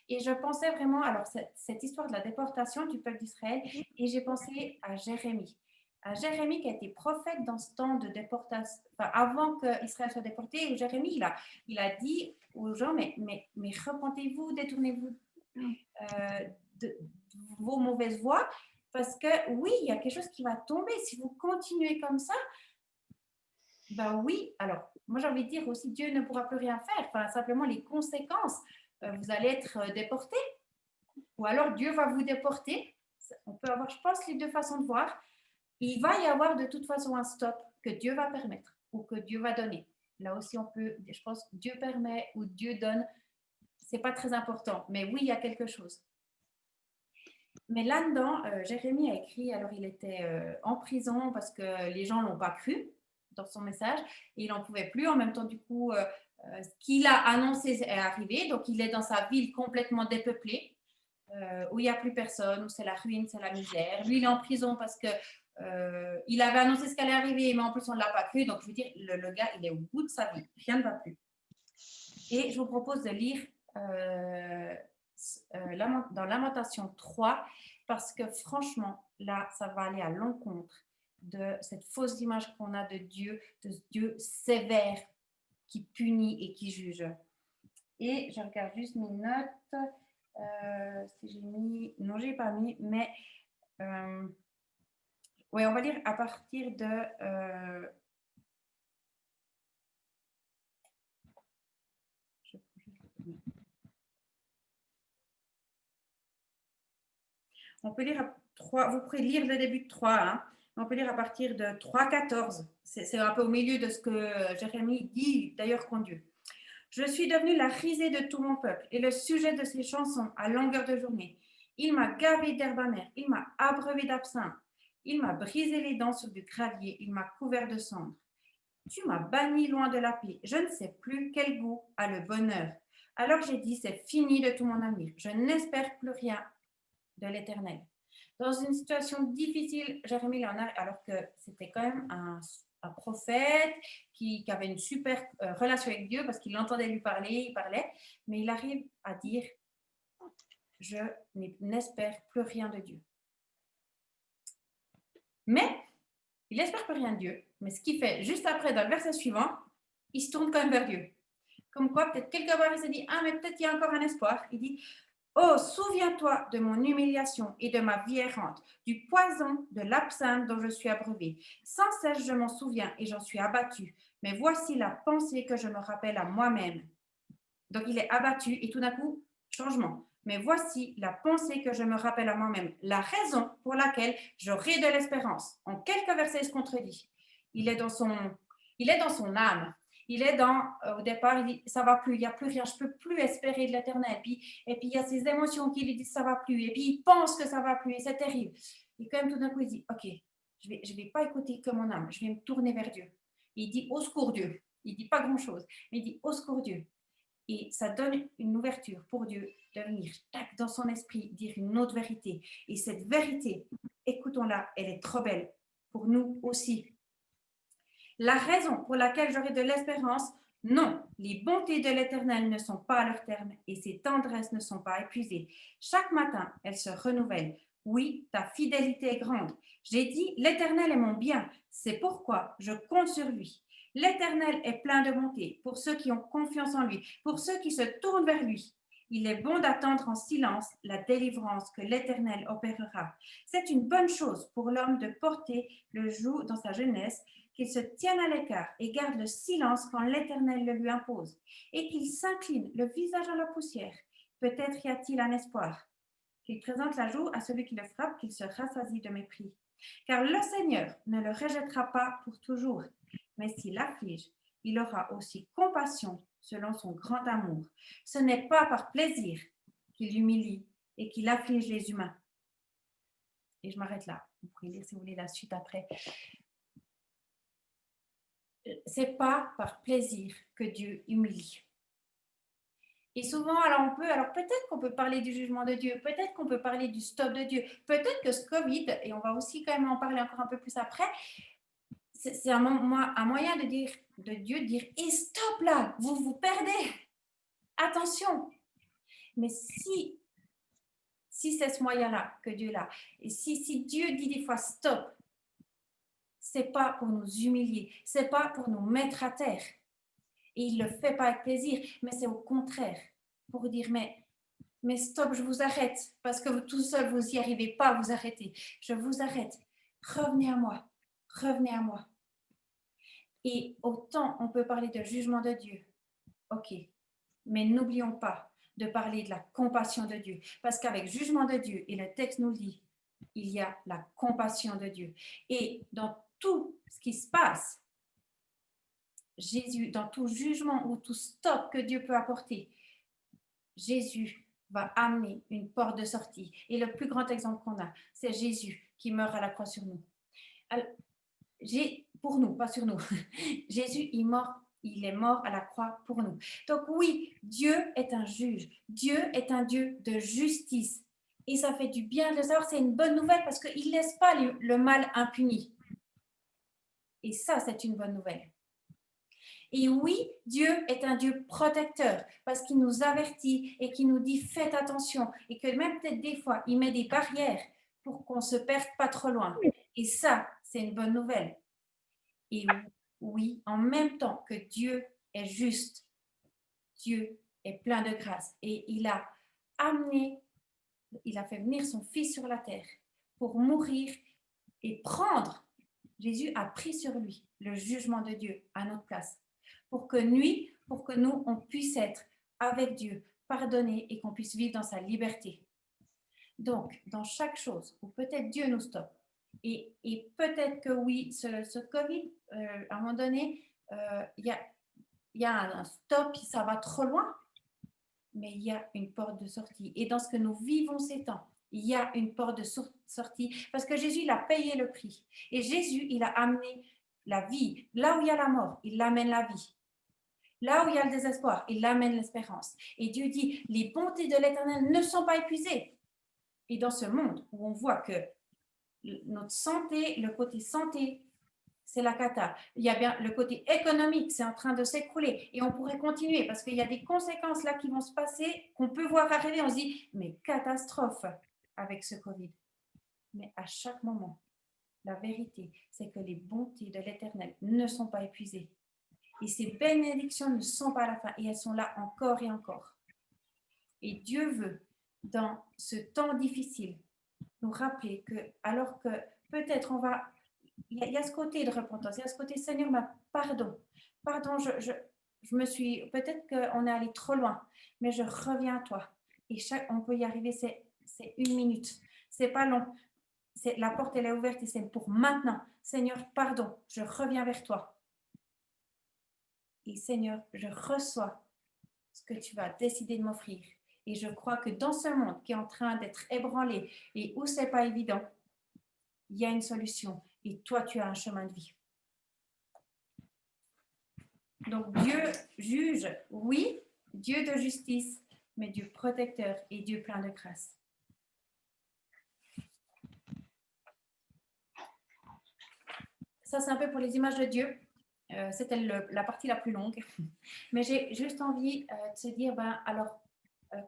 Et je pensais vraiment, alors, cette histoire de la déportation du peuple d'Israël, et j'ai pensé à Jérémie. À Jérémie qui a été prophète dans ce temps de déportation, enfin, avant qu'Israël soit déporté. Jérémie, il a dit aux gens, mais repentez-vous, détournez-vous de vos mauvaises voies. Parce que oui, il y a quelque chose qui va tomber. Si vous continuez comme ça, ben oui. Alors, moi j'ai envie de dire aussi, Dieu ne pourra plus rien faire. Enfin, simplement les conséquences, vous allez être déporté. Ou alors Dieu va vous déporter. On peut avoir, je pense, les deux façons de voir. Il va y avoir de toute façon un stop que Dieu va permettre ou que Dieu va donner. Là aussi, on peut, je pense, Dieu permet ou Dieu donne. C'est pas très important. Mais oui, il y a quelque chose. Mais là-dedans, Jérémie a écrit, alors il était en prison parce que les gens ne l'ont pas cru dans son message et il n'en pouvait plus. En même temps, du coup, ce qu'il a annoncé est arrivé. Donc, il est dans sa ville complètement dépeuplée, où il n'y a plus personne, où c'est la ruine, c'est la misère. Lui, il est en prison parce que il avait annoncé ce qui allait arriver, mais en plus, on ne l'a pas cru. Donc, je veux dire, le gars, il est au bout de sa vie. Rien ne va plus. Et je vous propose de lire dans Lamentation 3, parce que franchement, là, ça va aller à l'encontre de cette fausse image qu'on a de Dieu sévère, qui punit et qui juge. Et je regarde juste mes notes, si j'ai mis, non, j'ai pas mis, mais oui, on va lire à partir de on peut lire à 3, vous pouvez lire le début de 3, hein. On peut lire à partir de 3,14. C'est un peu au milieu de ce que Jérémie dit d'ailleurs contre Dieu. Je suis devenue la risée de tout mon peuple et le sujet de ses chansons à longueur de journée. Il m'a gavé d'herbe amère, il m'a abreuvé d'absinthe, il m'a brisé les dents sur du gravier, il m'a couvert de cendres. Tu m'as banni loin de la paix, je ne sais plus quel goût a le bonheur. Alors j'ai dit, c'est fini de tout mon avenir, je n'espère plus rien de l'Éternel. Dans une situation difficile, Jérémie Léonard, alors que c'était quand même un prophète qui avait une super relation avec Dieu parce qu'il entendait lui parler, il parlait, mais il arrive à dire « Je n'espère plus rien de Dieu ». Mais il n'espère plus rien de Dieu, mais ce qu'il fait juste après, dans le verset suivant, il se tourne quand même vers Dieu. Comme quoi, peut-être quelque part, il s'est dit « Ah, mais peut-être il y a encore un espoir ». Il dit « Oh, souviens-toi de mon humiliation et de ma vie errante, du poison, de l'absinthe dont je suis abreuvée. Sans cesse, je m'en souviens et j'en suis abattue. Mais voici la pensée que je me rappelle à moi-même. » Donc, il est abattu et tout d'un coup, changement. Mais voici la pensée que je me rappelle à moi-même, la raison pour laquelle j'aurai de l'espérance. En quelques versets, il se contredit. Il est dans son âme. Il est au départ, il dit, ça va plus, il n'y a plus rien, je peux plus espérer de l'Éternel. Et puis, il y a ses émotions qui lui disent, ça va plus. Et puis, il pense que ça va plus et c'est terrible. Et quand même, tout d'un coup, il dit, ok, je vais pas écouter que mon âme, je vais me tourner vers Dieu. Et il dit, au secours Dieu. Il dit pas grand-chose, mais il dit, au secours Dieu. Et ça donne une ouverture pour Dieu de venir dans son esprit dire une autre vérité. Et cette vérité, écoutons-la, elle est trop belle pour nous aussi. La raison pour laquelle j'aurai de l'espérance, non, les bontés de l'Éternel ne sont pas à leur terme et ses tendresses ne sont pas épuisées. Chaque matin, elles se renouvellent. Oui, ta fidélité est grande. J'ai dit, l'Éternel est mon bien. C'est pourquoi je compte sur lui. L'Éternel est plein de bonté pour ceux qui ont confiance en lui, pour ceux qui se tournent vers lui. Il est bon d'attendre en silence la délivrance que l'Éternel opérera. C'est une bonne chose pour l'homme de porter le joug dans sa jeunesse, qu'il se tienne à l'écart et garde le silence quand l'Éternel le lui impose, et qu'il s'incline le visage à la poussière. Peut-être y a-t-il un espoir. Qu'il présente la joue à celui qui le frappe, qu'il se rassasie de mépris. Car le Seigneur ne le rejettera pas pour toujours, mais s'il afflige, il aura aussi compassion selon son grand amour. Ce n'est pas par plaisir qu'il humilie et qu'il afflige les humains. Et je m'arrête là. Vous pouvez lire si vous voulez la suite après. C'est pas par plaisir que Dieu humilie. Et souvent, alors peut-être qu'on peut parler du jugement de Dieu, peut-être qu'on peut parler du stop de Dieu, peut-être que ce Covid, et on va aussi quand même en parler encore un peu plus après, c'est un moyen de dire, de Dieu de dire, et stop là, vous vous perdez, attention. Mais si c'est ce moyen-là que Dieu a, et si Dieu dit des fois stop, c'est pas pour nous humilier, c'est pas pour nous mettre à terre. Et il ne le fait pas avec plaisir, mais c'est au contraire pour dire mais stop, je vous arrête parce que vous tout seul, vous n'y arrivez pas à vous arrêter. Je vous arrête. Revenez à moi. Revenez à moi. Et autant on peut parler de jugement de Dieu, ok, mais n'oublions pas de parler de la compassion de Dieu, parce qu'avec jugement de Dieu, et le texte nous le dit, il y a la compassion de Dieu. Et dans tout ce qui se passe, Jésus, dans tout jugement ou tout stop que Dieu peut apporter, Jésus va amener une porte de sortie. Et le plus grand exemple qu'on a, c'est Jésus qui meurt à la croix sur nous. Alors, pour nous, pas sur nous. Jésus, il est mort à la croix pour nous. Donc oui, Dieu est un juge. Dieu est un Dieu de justice. Et ça fait du bien de le savoir. C'est une bonne nouvelle parce qu'il ne laisse pas le mal impuni. Et ça, c'est une bonne nouvelle. Et oui, Dieu est un Dieu protecteur parce qu'il nous avertit et qu'il nous dit faites attention et que même peut-être des fois, il met des barrières pour qu'on ne se perde pas trop loin. Et ça, c'est une bonne nouvelle. Et oui, en même temps que Dieu est juste, Dieu est plein de grâce et il a fait venir son Fils sur la terre pour mourir et prendre. Jésus a pris sur lui le jugement de Dieu à notre place. Pour que nous, on puisse être avec Dieu, pardonnés et qu'on puisse vivre dans sa liberté. Donc, dans chaque chose où peut-être Dieu nous stoppe, et peut-être que oui, ce Covid, à un moment donné, il y a un stop, ça va trop loin, mais il y a une porte de sortie. Et dans ce que nous vivons ces temps, il y a une porte de sortie, parce que Jésus, il a payé le prix. Et Jésus, il a amené la vie. Là où il y a la mort, il amène la vie. Là où il y a le désespoir, il amène l'espérance. Et Dieu dit, les bontés de l'Éternel ne sont pas épuisées. Et dans ce monde où on voit que notre santé, le côté santé, c'est la cata. Il y a bien le côté économique, c'est en train de s'écrouler. Et on pourrait continuer parce qu'il y a des conséquences là qui vont se passer, qu'on peut voir arriver. On se dit, mais catastrophe avec ce Covid. Mais à chaque moment, la vérité, c'est que les bontés de l'Éternel ne sont pas épuisées. Et ces bénédictions ne sont pas à la fin. Et elles sont là encore et encore. Et Dieu veut, dans ce temps difficile, nous rappeler que, alors que peut-être il y a ce côté de repentance, il y a ce côté Seigneur, pardon, je me suis, peut-être qu'on est allé trop loin, mais je reviens à toi. Et on peut y arriver, c'est 1 minute, c'est pas long, la porte elle est ouverte et c'est pour maintenant. Seigneur, pardon, je reviens vers toi. Et Seigneur, je reçois ce que tu vas décider de m'offrir. Et je crois que dans ce monde qui est en train d'être ébranlé et où c'est pas évident, il y a une solution. Et toi, tu as un chemin de vie. Donc Dieu juge, oui, Dieu de justice, mais Dieu protecteur et Dieu plein de grâce. Ça, c'est un peu pour les images de Dieu. C'était la partie la plus longue. Mais j'ai juste envie de se dire, alors,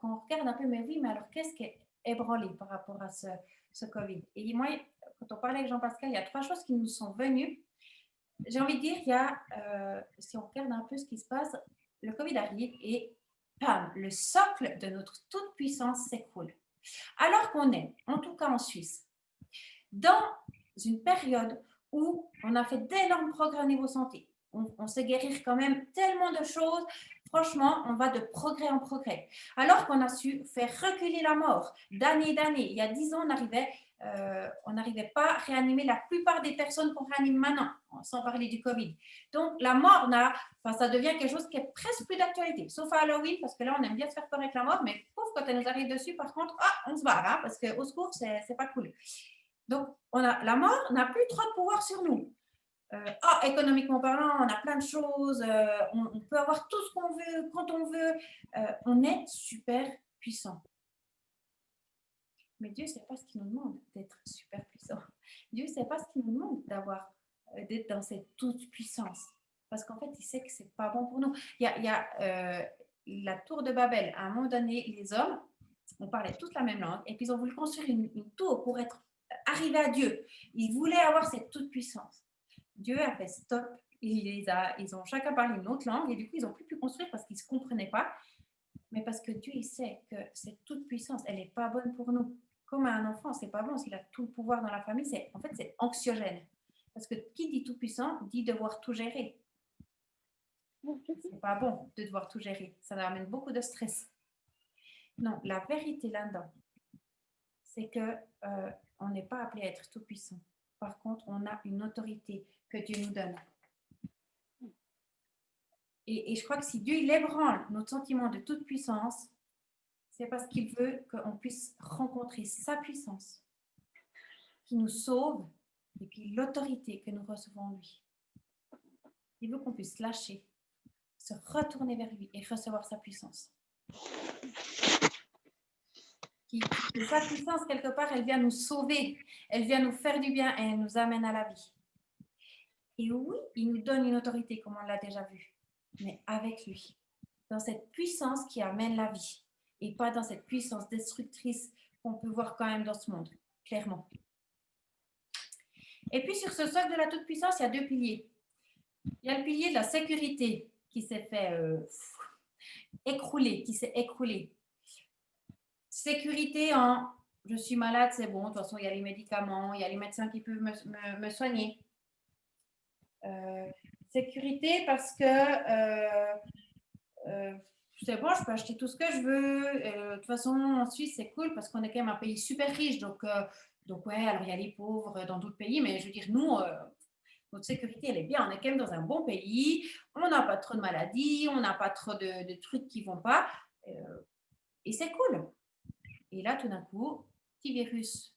quand on regarde un peu, mais oui, mais alors qu'est-ce qui est ébranlé par rapport à ce Covid? Et moi, quand on parlait avec Jean-Pascal, il y a 3 choses qui nous sont venues. J'ai envie de dire, il y a, si on regarde un peu ce qui se passe, le Covid arrive et bam, le socle de notre toute-puissance s'écroule. Alors qu'on est, en tout cas en Suisse, dans une période où on a fait d'énormes progrès au niveau santé. On sait guérir quand même tellement de choses. franchement, on va de progrès en progrès. Alors qu'on a su faire reculer la mort d'année d'année. Il y a 10 ans, on n'arrivait pas à réanimer la plupart des personnes qu'on réanime maintenant, sans parler du Covid. Donc, la mort, ça devient quelque chose qui est presque plus d'actualité, sauf à Halloween, parce que là, on aime bien se faire peur avec la mort, mais pauvre, quand elle nous arrive dessus, par contre, on se barre, hein, parce qu'au secours, c'est pas cool. Donc, la mort n'a plus trop de pouvoir sur nous. Économiquement parlant, on a plein de choses, on peut avoir tout ce qu'on veut, quand on veut, on est super puissant. Mais Dieu, ce n'est pas ce qu'il nous demande d'être super puissant. Dieu, ce n'est pas ce qu'il nous demande d'être dans cette toute puissance. Parce qu'en fait, il sait que ce n'est pas bon pour nous. Il y a la tour de Babel. À un moment donné, les hommes, on parlait tous la même langue, et puis ils ont voulu construire une tour pour arriver à Dieu. Ils voulaient avoir cette toute puissance. Dieu a fait stop. Ils ont chacun parlé une autre langue, et du coup, ils n'ont plus pu construire parce qu'ils ne se comprenaient pas. Mais parce que Dieu, il sait que cette toute puissance, elle n'est pas bonne pour nous. Comme un enfant, c'est pas bon s'il a tout le pouvoir dans la famille, c'est anxiogène. Parce que qui dit tout puissant dit devoir tout gérer. C'est pas bon de devoir tout gérer. Ça amène beaucoup de stress. Non, la vérité là-dedans, c'est que on n'est pas appelé à être tout puissant. Par contre, on a une autorité que Dieu nous donne. Et je crois que si Dieu il ébranle notre sentiment de toute puissance, c'est parce qu'il veut qu'on puisse rencontrer sa puissance, qui nous sauve, et puis l'autorité que nous recevons en lui. Il veut qu'on puisse lâcher, se retourner vers lui et recevoir sa puissance. Sa puissance, quelque part, elle vient nous sauver, elle vient nous faire du bien et elle nous amène à la vie. Et oui, il nous donne une autorité, comme on l'a déjà vu, mais avec lui, dans cette puissance qui amène la vie. Et pas dans cette puissance destructrice qu'on peut voir quand même dans ce monde, clairement. Et puis, sur ce socle de la toute-puissance, il y a 2 piliers. Il y a le pilier de la sécurité qui s'est fait écrouler, qui s'est écroulé. Sécurité en « je suis malade, c'est bon, de toute façon, il y a les médicaments, il y a les médecins qui peuvent me soigner. » Sécurité parce que... c'est bon, je peux acheter tout ce que je veux. De toute façon, en Suisse, c'est cool parce qu'on est quand même un pays super riche. Donc ouais, alors il y a les pauvres dans d'autres pays, mais je veux dire, nous, notre sécurité, elle est bien. On est quand même dans un bon pays. On n'a pas trop de maladies, on n'a pas trop de trucs qui ne vont pas. Et c'est cool. Et là, tout d'un coup, petit virus,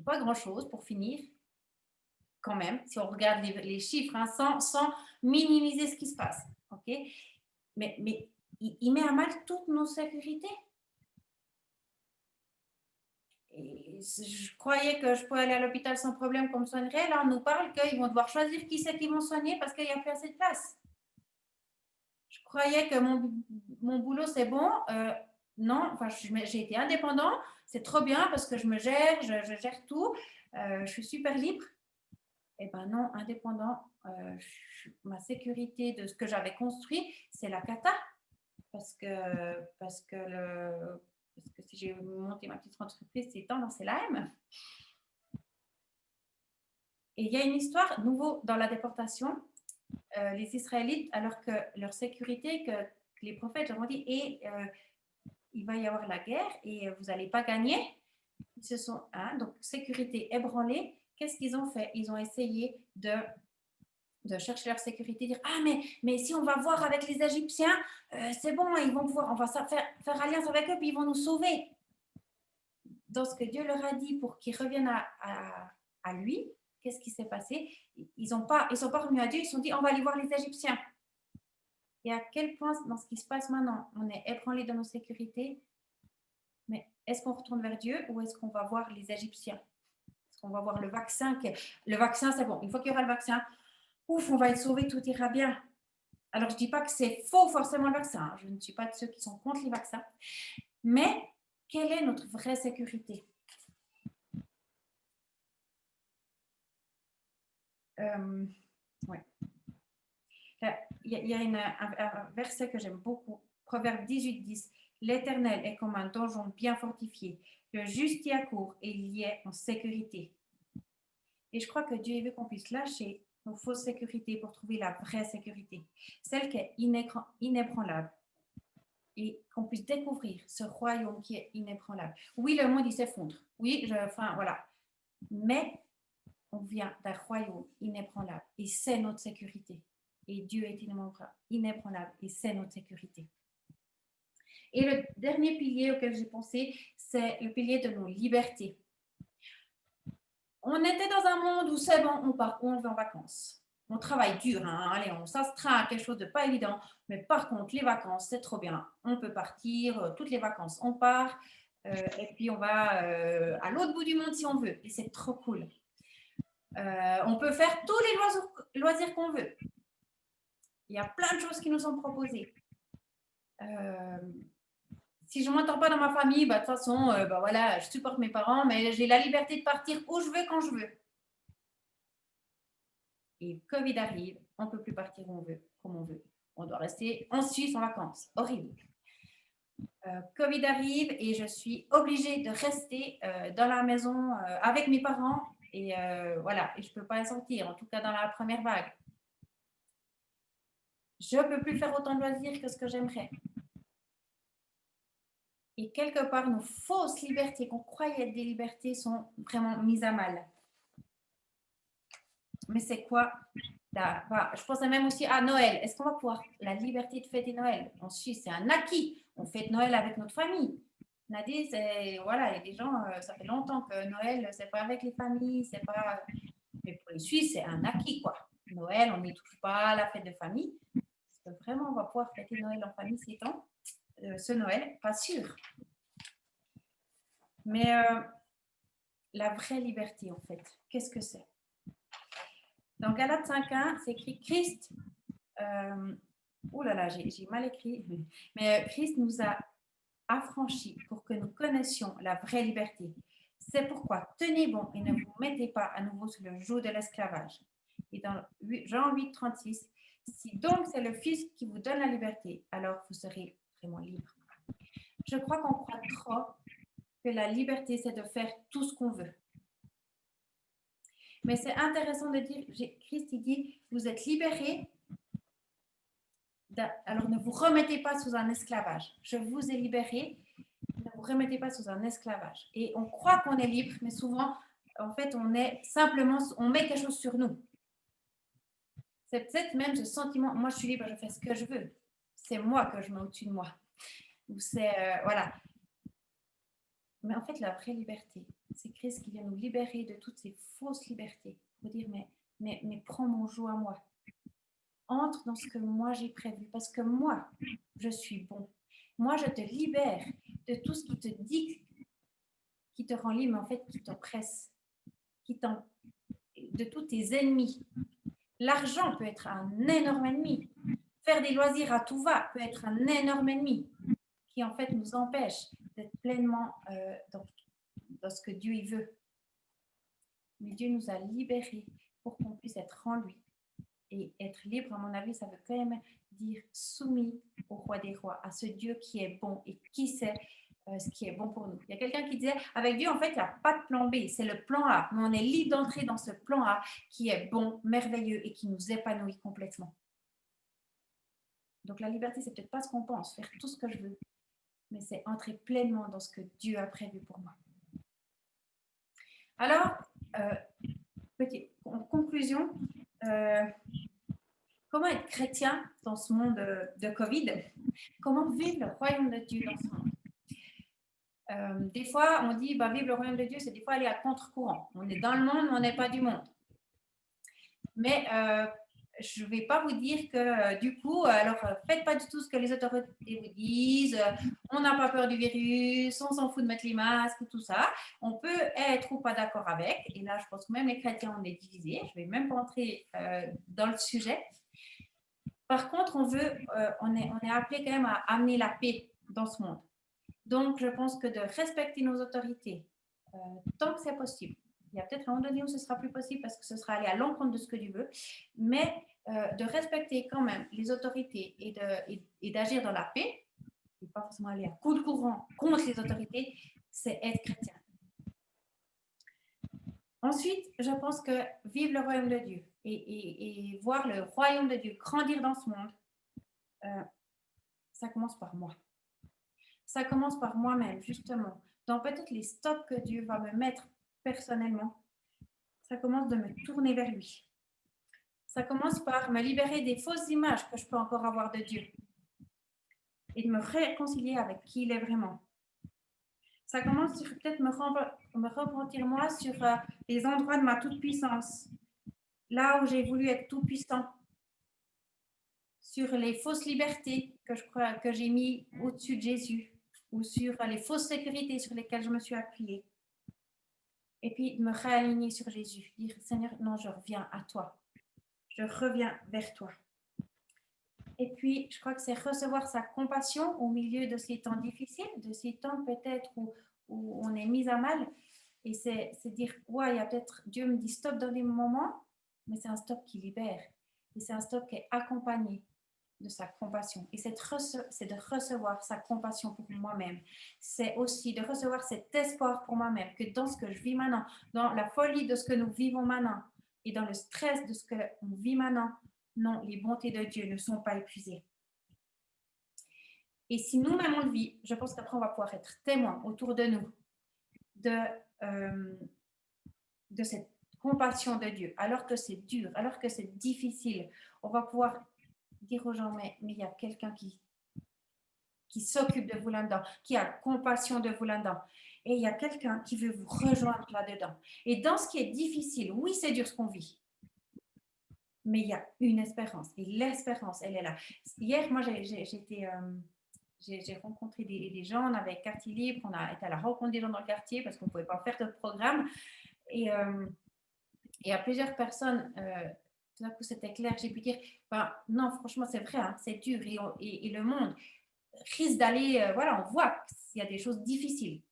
pas grand-chose pour finir. Quand même, si on regarde les chiffres, hein, sans minimiser ce qui se passe. OK? Mais il met à mal toutes nos sécurités. Et je croyais que je pouvais aller à l'hôpital sans problème, qu'on me soignerait. Là, on nous parle qu'ils vont devoir choisir qui c'est qu'ils vont soigner parce qu'il n'y a plus assez de place. Je croyais que mon boulot, c'est bon. Non, enfin, j'ai été indépendant. C'est trop bien parce que je me gère, je gère tout. Je suis super libre. Eh bien non, indépendant, ma sécurité de ce que j'avais construit, c'est la cata. Parce que si j'ai monté ma petite entreprise, c'est temps, c'est la M. Et il y a une histoire nouveau dans la déportation. Les Israélites, alors que leur sécurité, que les prophètes leur ont dit, il va y avoir la guerre et vous n'allez pas gagner. Ils se sont, donc sécurité ébranlée. Qu'est-ce qu'ils ont fait? Ils ont essayé de chercher leur sécurité, dire mais si on va voir avec les Égyptiens, c'est bon, ils vont pouvoir, on va faire alliance avec eux, puis ils vont nous sauver. Dans ce que Dieu leur a dit pour qu'ils reviennent à lui, qu'est-ce qui s'est passé? Ils sont pas revenus à Dieu, ils se sont dit on va aller voir les Égyptiens. Et à quel point dans ce qui se passe maintenant, on est ébranlé dans nos sécurités, mais est-ce qu'on retourne vers Dieu ou est-ce qu'on va voir les Égyptiens? Est-ce qu'on va voir le vaccin? Le vaccin, c'est bon, une fois qu'il y aura le vaccin, ouf, on va être sauvé, tout ira bien. Alors, je ne dis pas que c'est faux forcément le vaccin. Je ne suis pas de ceux qui sont contre les vaccins. Mais, quelle est notre vraie sécurité? Ouais. Il y a un verset que j'aime beaucoup. Proverbe 18:10. L'Éternel est comme un donjon bien fortifié. Le juste y accourt et il y est en sécurité. Et je crois que Dieu veut qu'on puisse lâcher nos fausses sécurités pour trouver la vraie sécurité, celle qui est inébranlable et qu'on puisse découvrir ce royaume qui est inébranlable. Oui, le monde, il s'effondre. Oui, voilà. Mais on vient d'un royaume inébranlable et c'est notre sécurité. Et Dieu est inébranlable et c'est notre sécurité. Et le dernier pilier auquel j'ai pensé, c'est le pilier de nos libertés. On était dans un monde où c'est bon, on va en vacances. On travaille dur, hein, allez, on s'astreint à quelque chose de pas évident. Mais par contre, les vacances, c'est trop bien. On peut partir, toutes les vacances, on part. Et puis, on va à l'autre bout du monde si on veut. Et c'est trop cool. On peut faire tous les loisirs qu'on veut. Il y a plein de choses qui nous sont proposées. Si je ne m'entends pas dans ma famille, de toute façon, voilà, je supporte mes parents, mais j'ai la liberté de partir où je veux, quand je veux. Et Covid arrive, on ne peut plus partir où on veut, comme on veut. On doit rester en Suisse en vacances. Horrible. Covid arrive et je suis obligée de rester dans la maison avec mes parents. Et voilà, et je ne peux pas sortir, en tout cas dans la première vague. Je ne peux plus faire autant de loisirs que ce que j'aimerais. Et quelque part, nos fausses libertés qu'on croyait être des libertés sont vraiment mises à mal. Mais c'est quoi je pensais même aussi à Noël. Est-ce qu'on va pouvoir la liberté de fêter Noël? En Suisse, c'est un acquis. On fête Noël avec notre famille. Nadie, voilà, il y a des gens, ça fait longtemps que Noël, c'est pas avec les familles, c'est pas. Mais pour les Suisses, c'est un acquis, quoi. Noël, on n'y touche pas, la fête de famille. Est-ce que vraiment on va pouvoir fêter Noël en famille ces temps? Ce Noël, pas sûr. Mais la vraie liberté, en fait, qu'est-ce que c'est? Dans Galates 5.1, c'est écrit Christ. Oh là là, j'ai mal écrit. Mais Christ nous a affranchis pour que nous connaissions la vraie liberté. C'est pourquoi tenez bon et ne vous mettez pas à nouveau sous le joug de l'esclavage. Et dans Jean 8.36, si donc c'est le Fils qui vous donne la liberté, alors vous serez vraiment libre. Je crois qu'on croit trop que la liberté, c'est de faire tout ce qu'on veut. Mais c'est intéressant de dire, Christ, il dit, vous êtes libérés, alors ne vous remettez pas sous un esclavage. Je vous ai libérés, ne vous remettez pas sous un esclavage. Et on croit qu'on est libre, mais souvent, en fait, on met quelque chose sur nous. C'est peut-être même ce sentiment, moi je suis libre, je fais ce que je veux. C'est moi que je mets au-dessus de moi. Ou c'est, voilà. Mais en fait, la vraie liberté, c'est Christ qui vient nous libérer de toutes ces fausses libertés. Pour dire, mais prends mon joug à moi. Entre dans ce que moi j'ai prévu. Parce que moi, je suis bon. Moi, je te libère de tout ce qui te dit, qui te rend libre, mais en fait, qui t'oppresse. De tous tes ennemis. L'argent peut être un énorme ennemi. Faire des loisirs à tout va peut être un énorme ennemi qui, en fait, nous empêche d'être pleinement dans ce que Dieu y veut. Mais Dieu nous a libérés pour qu'on puisse être en lui. Et être libre, à mon avis, ça veut quand même dire soumis au roi des rois, à ce Dieu qui est bon et qui sait ce qui est bon pour nous. Il y a quelqu'un qui disait, avec Dieu, en fait, il n'y a pas de plan B, c'est le plan A. Mais on est libre d'entrer dans ce plan A qui est bon, merveilleux et qui nous épanouit complètement. Donc la liberté, c'est peut-être pas ce qu'on pense, faire tout ce que je veux, mais c'est entrer pleinement dans ce que Dieu a prévu pour moi. Alors, en conclusion, comment être chrétien dans ce monde de Covid? Comment vivre le royaume de Dieu dans ce monde? Des fois, on dit, vivre le royaume de Dieu, c'est des fois aller à contre-courant. On est dans le monde, mais on n'est pas du monde. Mais je ne vais pas vous dire que du coup, alors faites pas du tout ce que les autorités vous disent, on n'a pas peur du virus, on s'en fout de mettre les masques, tout ça. On peut être ou pas d'accord avec, et là je pense que même les chrétiens on est divisés, je ne vais même pas entrer dans le sujet. Par contre, on est appelé quand même à amener la paix dans ce monde. Donc je pense que de respecter nos autorités, tant que c'est possible. Il y a peut-être un moment donné où ce sera plus possible parce que ce sera aller à l'encontre de ce que Dieu veut, mais de respecter quand même les autorités et d'agir dans la paix, et pas forcément aller à coup de courant contre les autorités, c'est être chrétien. Ensuite, je pense que vivre le royaume de Dieu et voir le royaume de Dieu grandir dans ce monde, ça commence par moi. Ça commence par moi-même, justement. Dans peut-être les stops que Dieu va me mettre personnellement, ça commence de me tourner vers lui. Ça commence par me libérer des fausses images que je peux encore avoir de Dieu et de me réconcilier avec qui il est vraiment. Ça commence sur peut-être me repentir moi sur les endroits de ma toute-puissance, là où j'ai voulu être tout-puissant, sur les fausses libertés que je crois que j'ai mis au-dessus de Jésus, ou sur les fausses sécurités sur lesquelles je me suis appuyée. Et puis de me réaligner sur Jésus, dire Seigneur, non, je reviens à toi. Je reviens vers toi. Et puis, je crois que c'est recevoir sa compassion au milieu de ces temps difficiles, de ces temps peut-être où on est mis à mal. Et c'est dire, ouais, il y a peut-être, Dieu me dit stop dans des moments, mais c'est un stop qui libère. Et c'est un stop qui est accompagné de sa compassion. Et c'est de recevoir sa compassion pour moi-même. C'est aussi de recevoir cet espoir pour moi-même, que dans ce que je vis maintenant, dans la folie de ce que nous vivons maintenant, et dans le stress de ce que on vit maintenant, non, les bontés de Dieu ne sont pas épuisées. Et si nous-mêmes on le vit, je pense qu'après on va pouvoir être témoins autour de nous de cette compassion de Dieu, alors que c'est dur, alors que c'est difficile. On va pouvoir dire aux gens, mais il y a quelqu'un qui s'occupe de vous là-dedans, qui a compassion de vous là-dedans. Et il y a quelqu'un qui veut vous rejoindre là-dedans. Et dans ce qui est difficile, oui, c'est dur ce qu'on vit, mais il y a une espérance. Et l'espérance, elle est là. Hier, moi, j'ai rencontré des gens, on avait quartier libre, on a été à la rencontre des gens dans le quartier parce qu'on ne pouvait pas faire de programme. Et à plusieurs personnes, tout d'un coup, c'était clair. J'ai pu dire, ben, non, franchement, c'est vrai, hein, c'est dur. Et le monde risque d'aller, voilà, on voit qu'il y a des choses difficiles.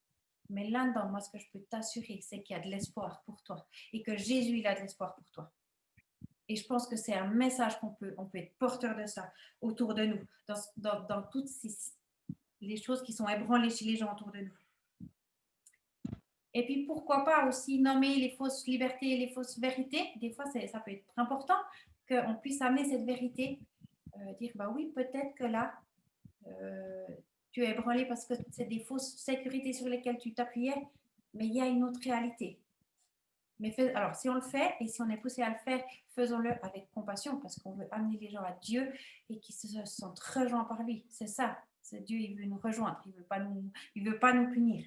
Mais là-dedans, moi, ce que je peux t'assurer, c'est qu'il y a de l'espoir pour toi et que Jésus, il a de l'espoir pour toi. Et je pense que c'est un message on peut être porteur de ça autour de nous, dans toutes les choses qui sont ébranlées chez les gens autour de nous. Et puis, pourquoi pas aussi nommer les fausses libertés et les fausses vérités. Des fois, ça peut être important qu'on puisse amener cette vérité, dire, bah oui, peut-être que là, tu es ébranlé parce que c'est des fausses sécurités sur lesquelles tu t'appuyais, mais il y a une autre réalité. Mais alors, si on le fait et si on est poussé à le faire, faisons-le avec compassion parce qu'on veut amener les gens à Dieu et qu'ils se sentent rejoints par lui. C'est ça. C'est Dieu, il veut nous rejoindre. Il veut pas nous punir.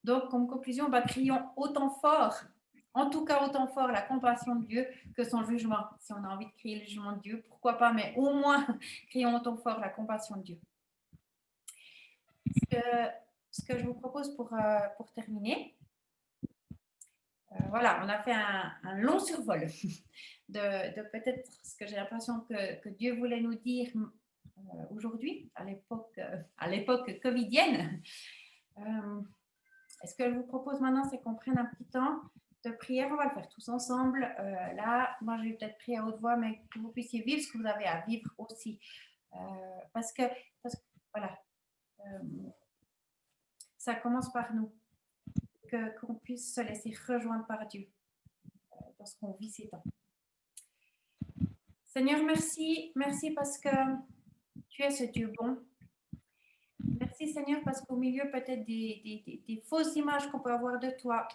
Donc, comme conclusion, crions autant fort, en tout cas autant fort la compassion de Dieu que son jugement. Si on a envie de crier le jugement de Dieu, pourquoi pas, mais au moins, crions autant fort la compassion de Dieu. Ce que je vous propose pour terminer, voilà, on a fait un long survol de peut-être ce que j'ai l'impression que Dieu voulait nous dire aujourd'hui, à l'époque covidienne. Ce que je vous propose maintenant, c'est qu'on prenne un petit temps de prière. On va le faire tous ensemble. Là, moi, je vais peut-être prier à haute voix, mais que vous puissiez vivre ce que vous avez à vivre aussi. Parce que voilà, ça commence par nous. Qu'on puisse se laisser rejoindre par Dieu dans ce qu'on vit ces temps. Seigneur, merci. Merci parce que tu es ce Dieu bon. Merci Seigneur parce qu'au milieu peut-être des fausses images qu'on peut avoir de toi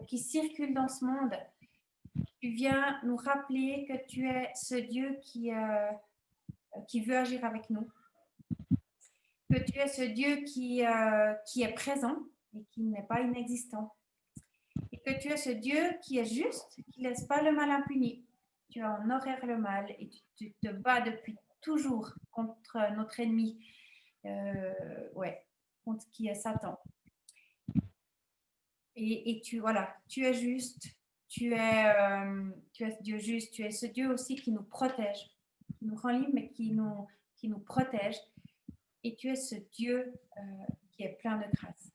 qui circulent dans ce monde, tu viens nous rappeler que tu es ce Dieu qui veut agir avec nous, que tu es ce Dieu qui est présent et qui n'est pas inexistant, et que tu es ce Dieu qui est juste, qui ne laisse pas le mal impuni. Tu as en horreur le mal et tu te bats depuis toujours contre notre ennemi. Contre qui est Satan. Et tu es juste, tu es Dieu juste, tu es ce Dieu aussi qui nous protège, qui nous rend libres, mais qui nous protège. Et tu es ce Dieu qui est plein de grâce.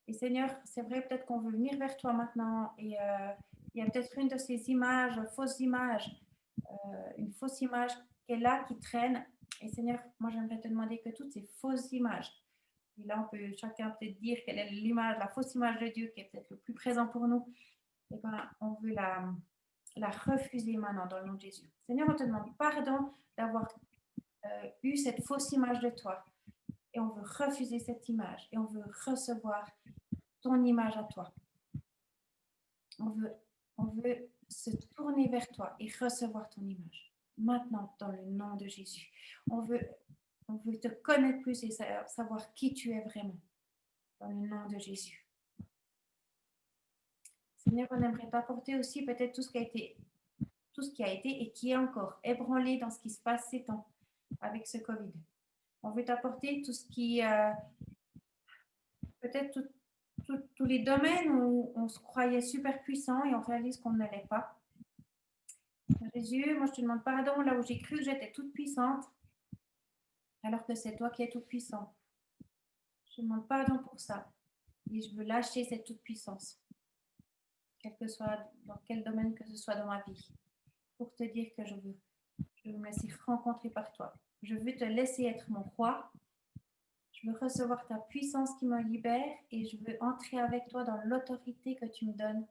Et Seigneur, c'est vrai peut-être qu'on veut venir vers toi maintenant et il y a peut-être une de ces images, fausses images, une fausse image qui est là, qui traîne. Et Seigneur, moi j'aimerais te demander que toutes ces fausses images Et là, on peut chacun peut-être dire quelle est l'image, la fausse image de Dieu qui est peut-être le plus présent pour nous. Et ben, on veut la refuser maintenant dans le nom de Jésus. Seigneur, on te demande pardon d'avoir eu cette fausse image de toi. Et on veut refuser cette image. Et on veut recevoir ton image à toi. On veut se tourner vers toi et recevoir ton image. Maintenant, dans le nom de Jésus. On veut te connaître plus et savoir qui tu es vraiment. Dans le nom de Jésus. Seigneur, on aimerait t'apporter aussi peut-être tout ce qui a été et qui est encore ébranlé dans ce qui se passe ces temps avec ce Covid. On veut t'apporter tout ce qui, peut-être tous les domaines où on se croyait super puissant et on réalise qu'on ne l'est pas. Jésus, moi je te demande pardon là où j'ai cru que j'étais toute puissante, alors que c'est toi qui es toute puissant. Je te demande pardon pour ça. Et je veux lâcher cette toute puissance, quel que soit dans quel domaine que ce soit dans ma vie, pour te dire que je veux me laisser rencontrer par toi. Je veux te laisser être mon roi. Je veux recevoir ta puissance qui me libère et je veux entrer avec toi dans l'autorité que tu me donnes,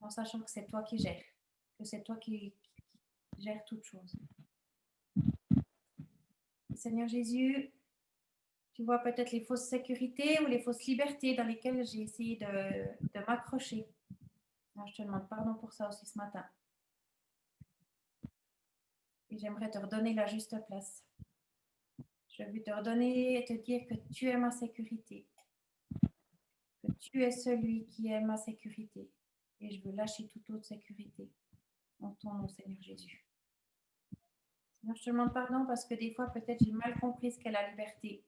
en sachant que c'est toi qui gères, que c'est toi qui gères toutes choses. Seigneur Jésus, tu vois peut-être les fausses sécurités ou les fausses libertés dans lesquelles j'ai essayé de m'accrocher. Moi, je te demande pardon pour ça aussi ce matin. Et j'aimerais te redonner la juste place. Je veux te redonner et te dire que tu es ma sécurité. Que tu es celui qui est ma sécurité. Et je veux lâcher toute autre sécurité. En ton nom, Seigneur Jésus. Seigneur, je te demande pardon parce que des fois, peut-être, j'ai mal compris ce qu'est la liberté.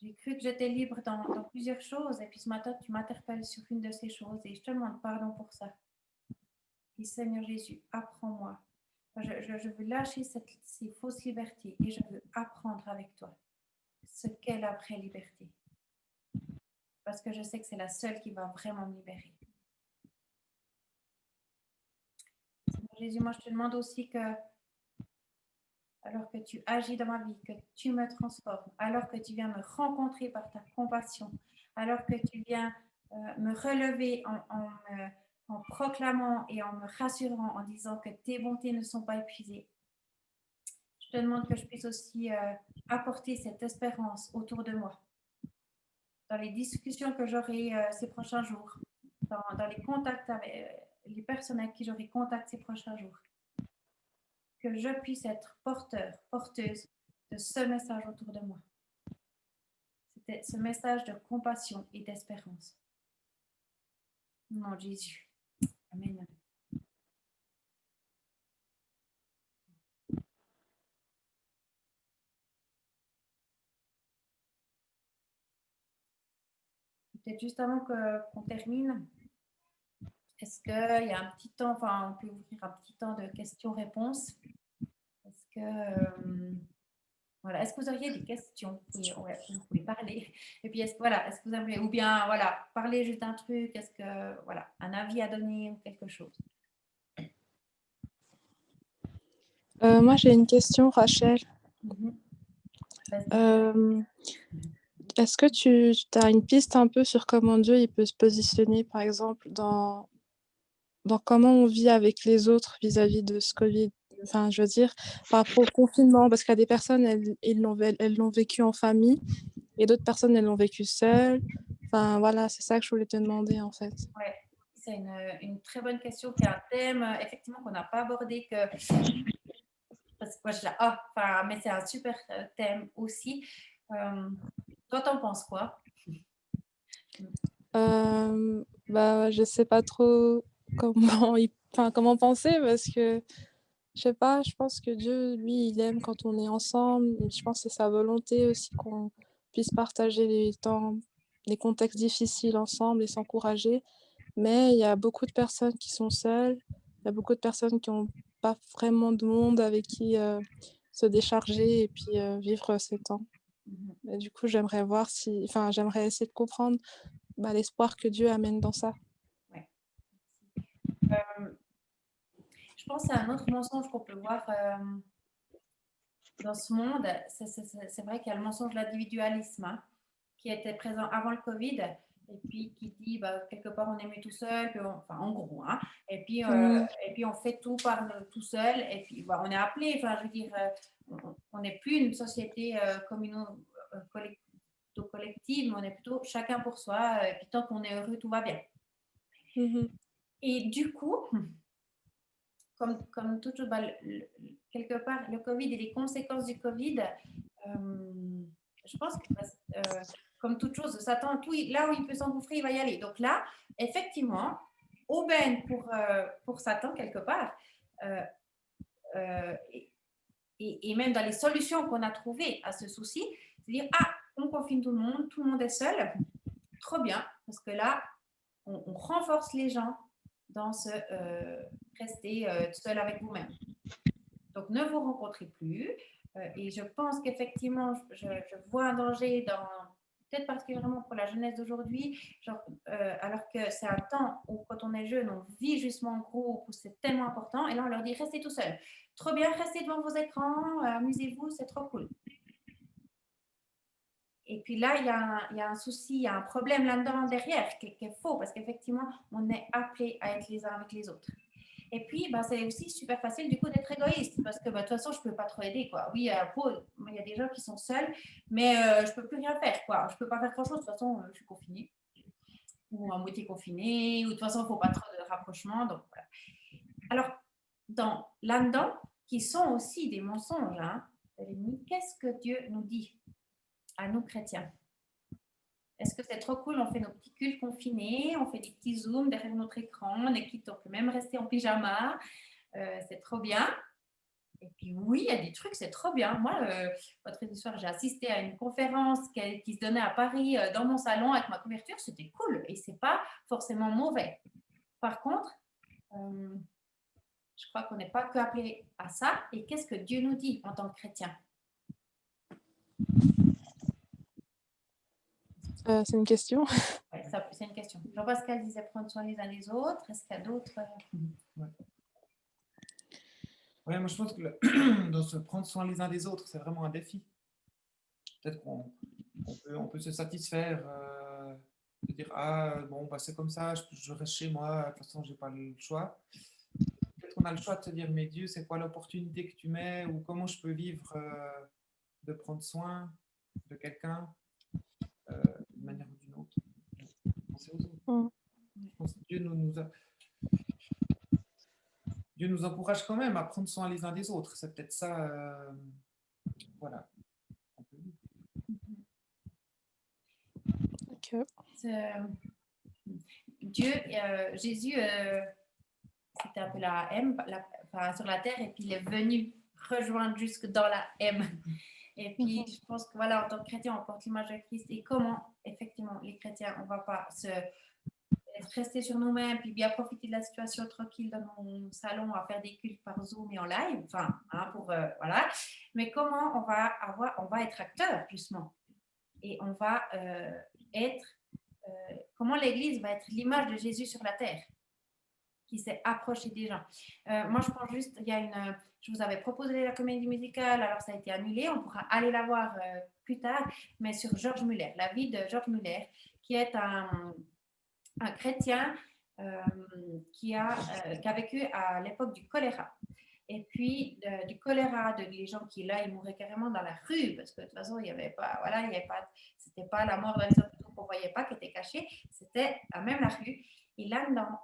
J'ai cru que j'étais libre dans plusieurs choses. Et puis ce matin, tu m'interpelles sur une de ces choses. Et je te demande pardon pour ça. Et Seigneur Jésus, apprends-moi. Je veux lâcher ces fausses libertés. Et je veux apprendre avec toi ce qu'est la vraie liberté. Parce que je sais que c'est la seule qui va vraiment me libérer. Seigneur Jésus, moi je te demande aussi que, alors que tu agis dans ma vie, que tu me transformes, alors que tu viens me rencontrer par ta compassion, alors que tu viens me relever en proclamant et en me rassurant, en disant que tes bontés ne sont pas épuisées. Je te demande que je puisse aussi apporter cette espérance autour de moi. Dans les discussions que j'aurai ces prochains jours, dans les contacts avec les personnes avec qui j'aurai contact ces prochains jours, que je puisse être porteuse de ce message autour de moi. C'était ce message de compassion et d'espérance. Au nom de Jésus. Amen. Peut-être juste avant qu'on termine, est-ce qu'il y a un petit temps, enfin, on peut ouvrir un petit temps de questions-réponses? Est-ce que, voilà, est-ce que vous auriez des questions? Ouais, vous pouvez parler. Et puis, est-ce que vous aimeriez, ou bien, voilà, parler juste d'un truc, est-ce que, voilà, un avis à donner ou quelque chose? Moi, j'ai une question, Rachel. Est-ce que tu as une piste un peu sur comment Dieu il peut se positionner, par exemple, dans comment on vit avec les autres vis-à-vis de ce Covid? Enfin, je veux dire, par rapport au confinement, parce qu'il y a des personnes, elles l'ont vécu en famille, et d'autres personnes, elles l'ont vécu seules. Enfin, voilà, c'est ça que je voulais te demander, en fait. Ouais, c'est une très bonne question, qui est un thème, effectivement, qu'on n'a pas abordé, parce que moi, je mais c'est un super thème aussi. Toi, t'en penses quoi? Je sais pas trop comment penser, parce que je sais pas, je pense que Dieu, lui, il aime quand on est ensemble. Et je pense que c'est sa volonté aussi qu'on puisse partager les contextes difficiles ensemble et s'encourager. Mais il y a beaucoup de personnes qui sont seules. Il y a beaucoup de personnes qui n'ont pas vraiment de monde avec qui se décharger et puis vivre ces temps. Et du coup, j'aimerais essayer de comprendre l'espoir que Dieu amène dans ça. Ouais. Je pense à un autre mensonge qu'on peut voir dans ce monde, c'est vrai qu'il y a le mensonge de l'individualisme, hein, qui était présent avant le Covid, et puis qui dit quelque part on est mieux tout seul, puis enfin en gros, hein, et puis on fait tout par tout seul, et puis on est appelé, enfin je veux dire, on n'est plus une société collective, mais on est plutôt chacun pour soi, et puis tant qu'on est heureux, tout va bien. Et du coup, comme tout, quelque part, le Covid et les conséquences du Covid, je pense que comme toute chose, Satan, là où il peut s'engouffrer, il va y aller. Donc là, effectivement, aubaine pour Satan, quelque part, et même dans les solutions qu'on a trouvées à ce souci, c'est-à-dire, on confine tout le monde est seul, trop bien, parce que là, on renforce les gens dans ce rester seul avec vous-même. Donc, ne vous rencontrez plus. Et je pense qu'effectivement, je vois un danger peut-être particulièrement pour la jeunesse d'aujourd'hui, alors que c'est un temps où, quand on est jeune, on vit justement en groupe, où c'est tellement important. Et là, on leur dit, restez tout seul. Trop bien, restez devant vos écrans, amusez-vous, c'est trop cool. Et puis là, il y a un souci, il y a un problème là-dedans derrière qui est faux, parce qu'effectivement, on est appelé à être les uns avec les autres. Et puis, c'est aussi super facile du coup d'être égoïste, parce que de toute façon, je ne peux pas trop aider, quoi. Oui, il y a des gens qui sont seuls, mais je ne peux plus rien faire, quoi. Je ne peux pas faire grand-chose, de toute façon, je suis confinée, ou à moitié confinée, ou de toute façon, il ne faut pas trop de rapprochement, donc voilà. Alors, là-dedans, qui sont aussi des mensonges, hein, qu'est-ce que Dieu nous dit à nous chrétiens? Est-ce que c'est trop cool? On fait nos petits cultes confinés, on fait des petits zooms derrière notre écran, on peut même rester en pyjama, c'est trop bien. Et puis oui, il y a des trucs, c'est trop bien. Moi, votre soir, j'ai assisté à une conférence qui se donnait à Paris dans mon salon avec ma couverture, c'était cool et c'est pas forcément mauvais. Par contre, je crois qu'on n'est pas que appelé à ça. Et qu'est-ce que Dieu nous dit en tant que chrétien? C'est une question. Ouais, c'est une question. Jean-Pascal disait prendre soin les uns des autres. Est-ce qu'il y a d'autres? Ouais, moi je pense que dans se prendre soin les uns des autres, c'est vraiment un défi. Peut-être qu'on peut se satisfaire de dire bon, c'est comme ça, je reste chez moi, de toute façon, j'ai pas le choix. Peut-être qu'on a le choix de se dire, mais Dieu, c'est quoi l'opportunité que tu mets, ou comment je peux vivre de prendre soin de quelqu'un d'une manière ou d'une autre. Penser aux autres. Je pense que Dieu nous encourage quand même à prendre soin les uns des autres. C'est peut-être ça, voilà. Ok. Jésus, c'était un peu la M, sur la terre, et puis il est venu rejoindre jusque dans la M. Et puis, je pense que voilà, en tant que chrétien, on porte l'image de Christ. Et comment, effectivement, les chrétiens, on ne va pas rester sur nous-mêmes, puis bien profiter de la situation tranquille dans mon salon à faire des cultes par Zoom et en live, enfin, voilà. Mais comment on va être acteur, justement. Et on va comment l'Église va être l'image de Jésus sur la terre, qui s'est approché des gens. Moi, je pense juste, je vous avais proposé la comédie musicale, alors ça a été annulé, on pourra aller la voir plus tard, mais sur George Muller, la vie de George Muller, qui est un chrétien qui a vécu à l'époque du choléra. Et puis, du choléra, les gens qui, là, ils mouraient carrément dans la rue, parce que de toute façon, c'était pas la mort dans les hôpitaux qu'on ne voyait pas, qui était cachée, c'était même la rue. Et là-dedans,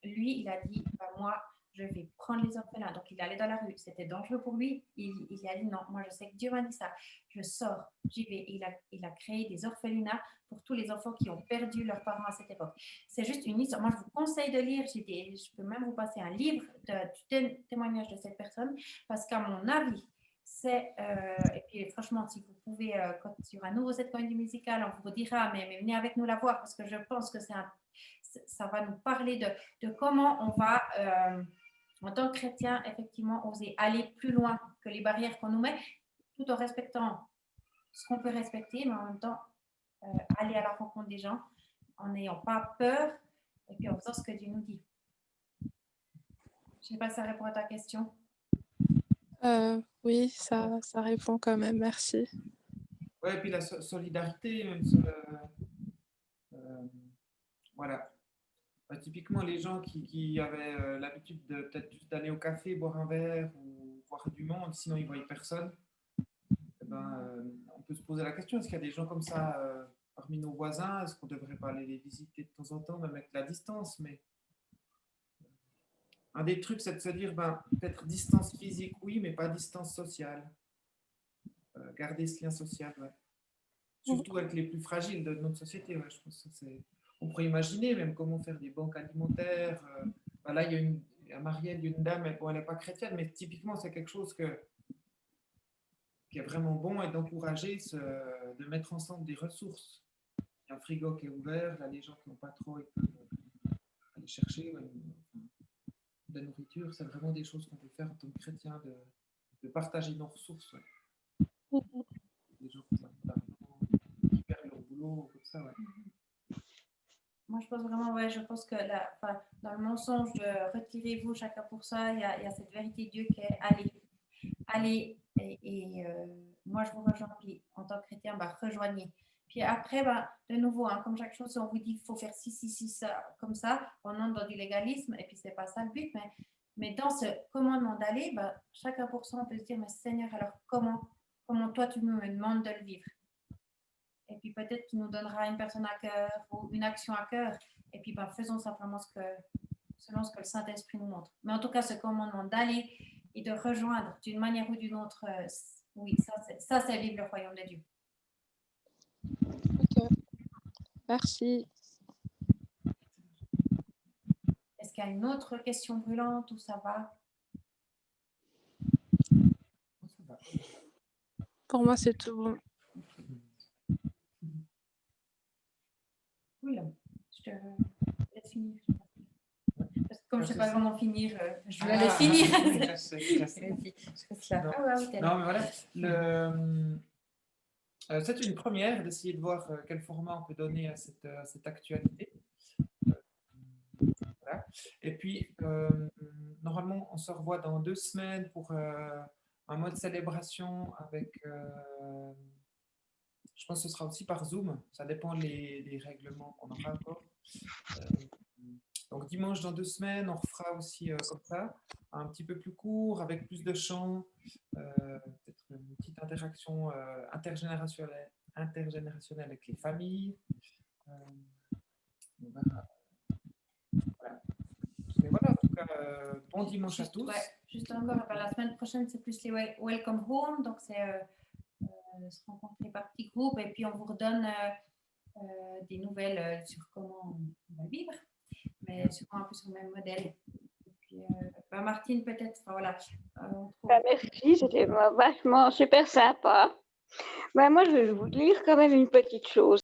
lui, il a dit, moi, je vais prendre les orphelins. Donc, il allait dans la rue. C'était dangereux pour lui. Il a dit, non, moi, je sais que Dieu m'a dit ça. Je sors, j'y vais. Et il a créé des orphelinats pour tous les enfants qui ont perdu leurs parents à cette époque. C'est juste une histoire. Moi, je vous conseille de lire. Je peux même vous passer un livre du témoignage de cette personne, parce qu'à mon avis, et puis franchement, si vous pouvez, quand il y aura à nouveau cette comédie musicale, on vous dira, mais venez avec nous la voir, parce que je pense que ça va nous parler de comment on va, en tant que chrétien, effectivement, oser aller plus loin que les barrières qu'on nous met, tout en respectant ce qu'on peut respecter, mais en même temps, aller à la rencontre des gens en n'ayant pas peur et puis en faisant ce que Dieu nous dit. Je ne sais pas si ça répond à ta question. Oui, ça répond quand même, merci. Ouais, et puis la solidarité, même voilà. Typiquement, les gens qui avaient l'habitude de peut-être juste d'aller au café, boire un verre ou voir du monde, sinon ils ne voyaient personne, eh ben, on peut se poser la question, est-ce qu'il y a des gens comme ça parmi nos voisins? Est-ce qu'on ne devrait pas aller les visiter de temps en temps, même avec la distance? Mais un des trucs, c'est de se dire, ben, peut-être distance physique, oui, mais pas distance sociale. Garder ce lien social, ouais. Surtout avec les plus fragiles de notre société, ouais, je pense que c'est... On pourrait imaginer même comment faire des banques alimentaires. Ben là, il y a à Marielle, il y a une dame, elle n'est pas chrétienne, mais typiquement, c'est quelque chose qui est vraiment bon et d'encourager de mettre ensemble des ressources. Il y a un frigo qui est ouvert, là, les gens qui n'ont pas trop, ils peuvent aller chercher de la nourriture. C'est vraiment des choses qu'on peut faire en tant que chrétien, de partager nos ressources. Ouais. Des gens qui perdent leur boulot, comme ça, ouais. Moi, je pense vraiment, ouais, je pense que dans le mensonge de retirez-vous chacun pour ça, il y a cette vérité de Dieu qui est allez, moi je vous rejoins, puis en tant que chrétien, rejoignez. Puis après, de nouveau, hein, comme chaque chose, on vous dit qu'il faut faire ci, ça, comme ça, on entre dans du légalisme, et puis c'est pas ça le but, mais dans ce commandement d'aller, chacun pour soi, on peut se dire, mais Seigneur, alors comment toi tu me demandes de le vivre? Et puis peut-être tu nous donneras une personne à cœur ou une action à cœur. Et puis faisons simplement selon ce que le Saint-Esprit nous montre. Mais en tout cas, ce commandement d'aller et de rejoindre d'une manière ou d'une autre, oui, ça c'est vivre le royaume de Dieu. Ok, merci. Est-ce qu'il y a une autre question brûlante ou ça va? Pour moi, c'est tout bon. Cool. Je te laisse finir. Parce que comme je ne sais pas comment finir, je vais aller finir. Non, mais voilà. C'est une première d'essayer de voir quel format on peut donner à cette actualité. Voilà. Et puis, normalement, on se revoit dans 2 semaines pour un mode célébration avec... je pense que ce sera aussi par Zoom. Ça dépend des règlements qu'on aura encore. Donc, dimanche dans 2 semaines, on refera aussi comme ça, un petit peu plus court, avec plus de chants, peut-être une petite interaction intergénérationnelle avec les familles. Voilà. Mais voilà, en tout cas, bon dimanche à tous. Ouais, juste encore, la semaine prochaine, c'est plus les Welcome Home, donc c'est se rencontrer par petits groupes et puis on vous redonne des nouvelles sur comment on va vivre, mais sûrement un peu sur le même modèle. Et puis, Martine, peut-être, voilà. Merci, c'était vachement super sympa. Moi, je vais vous lire quand même une petite chose.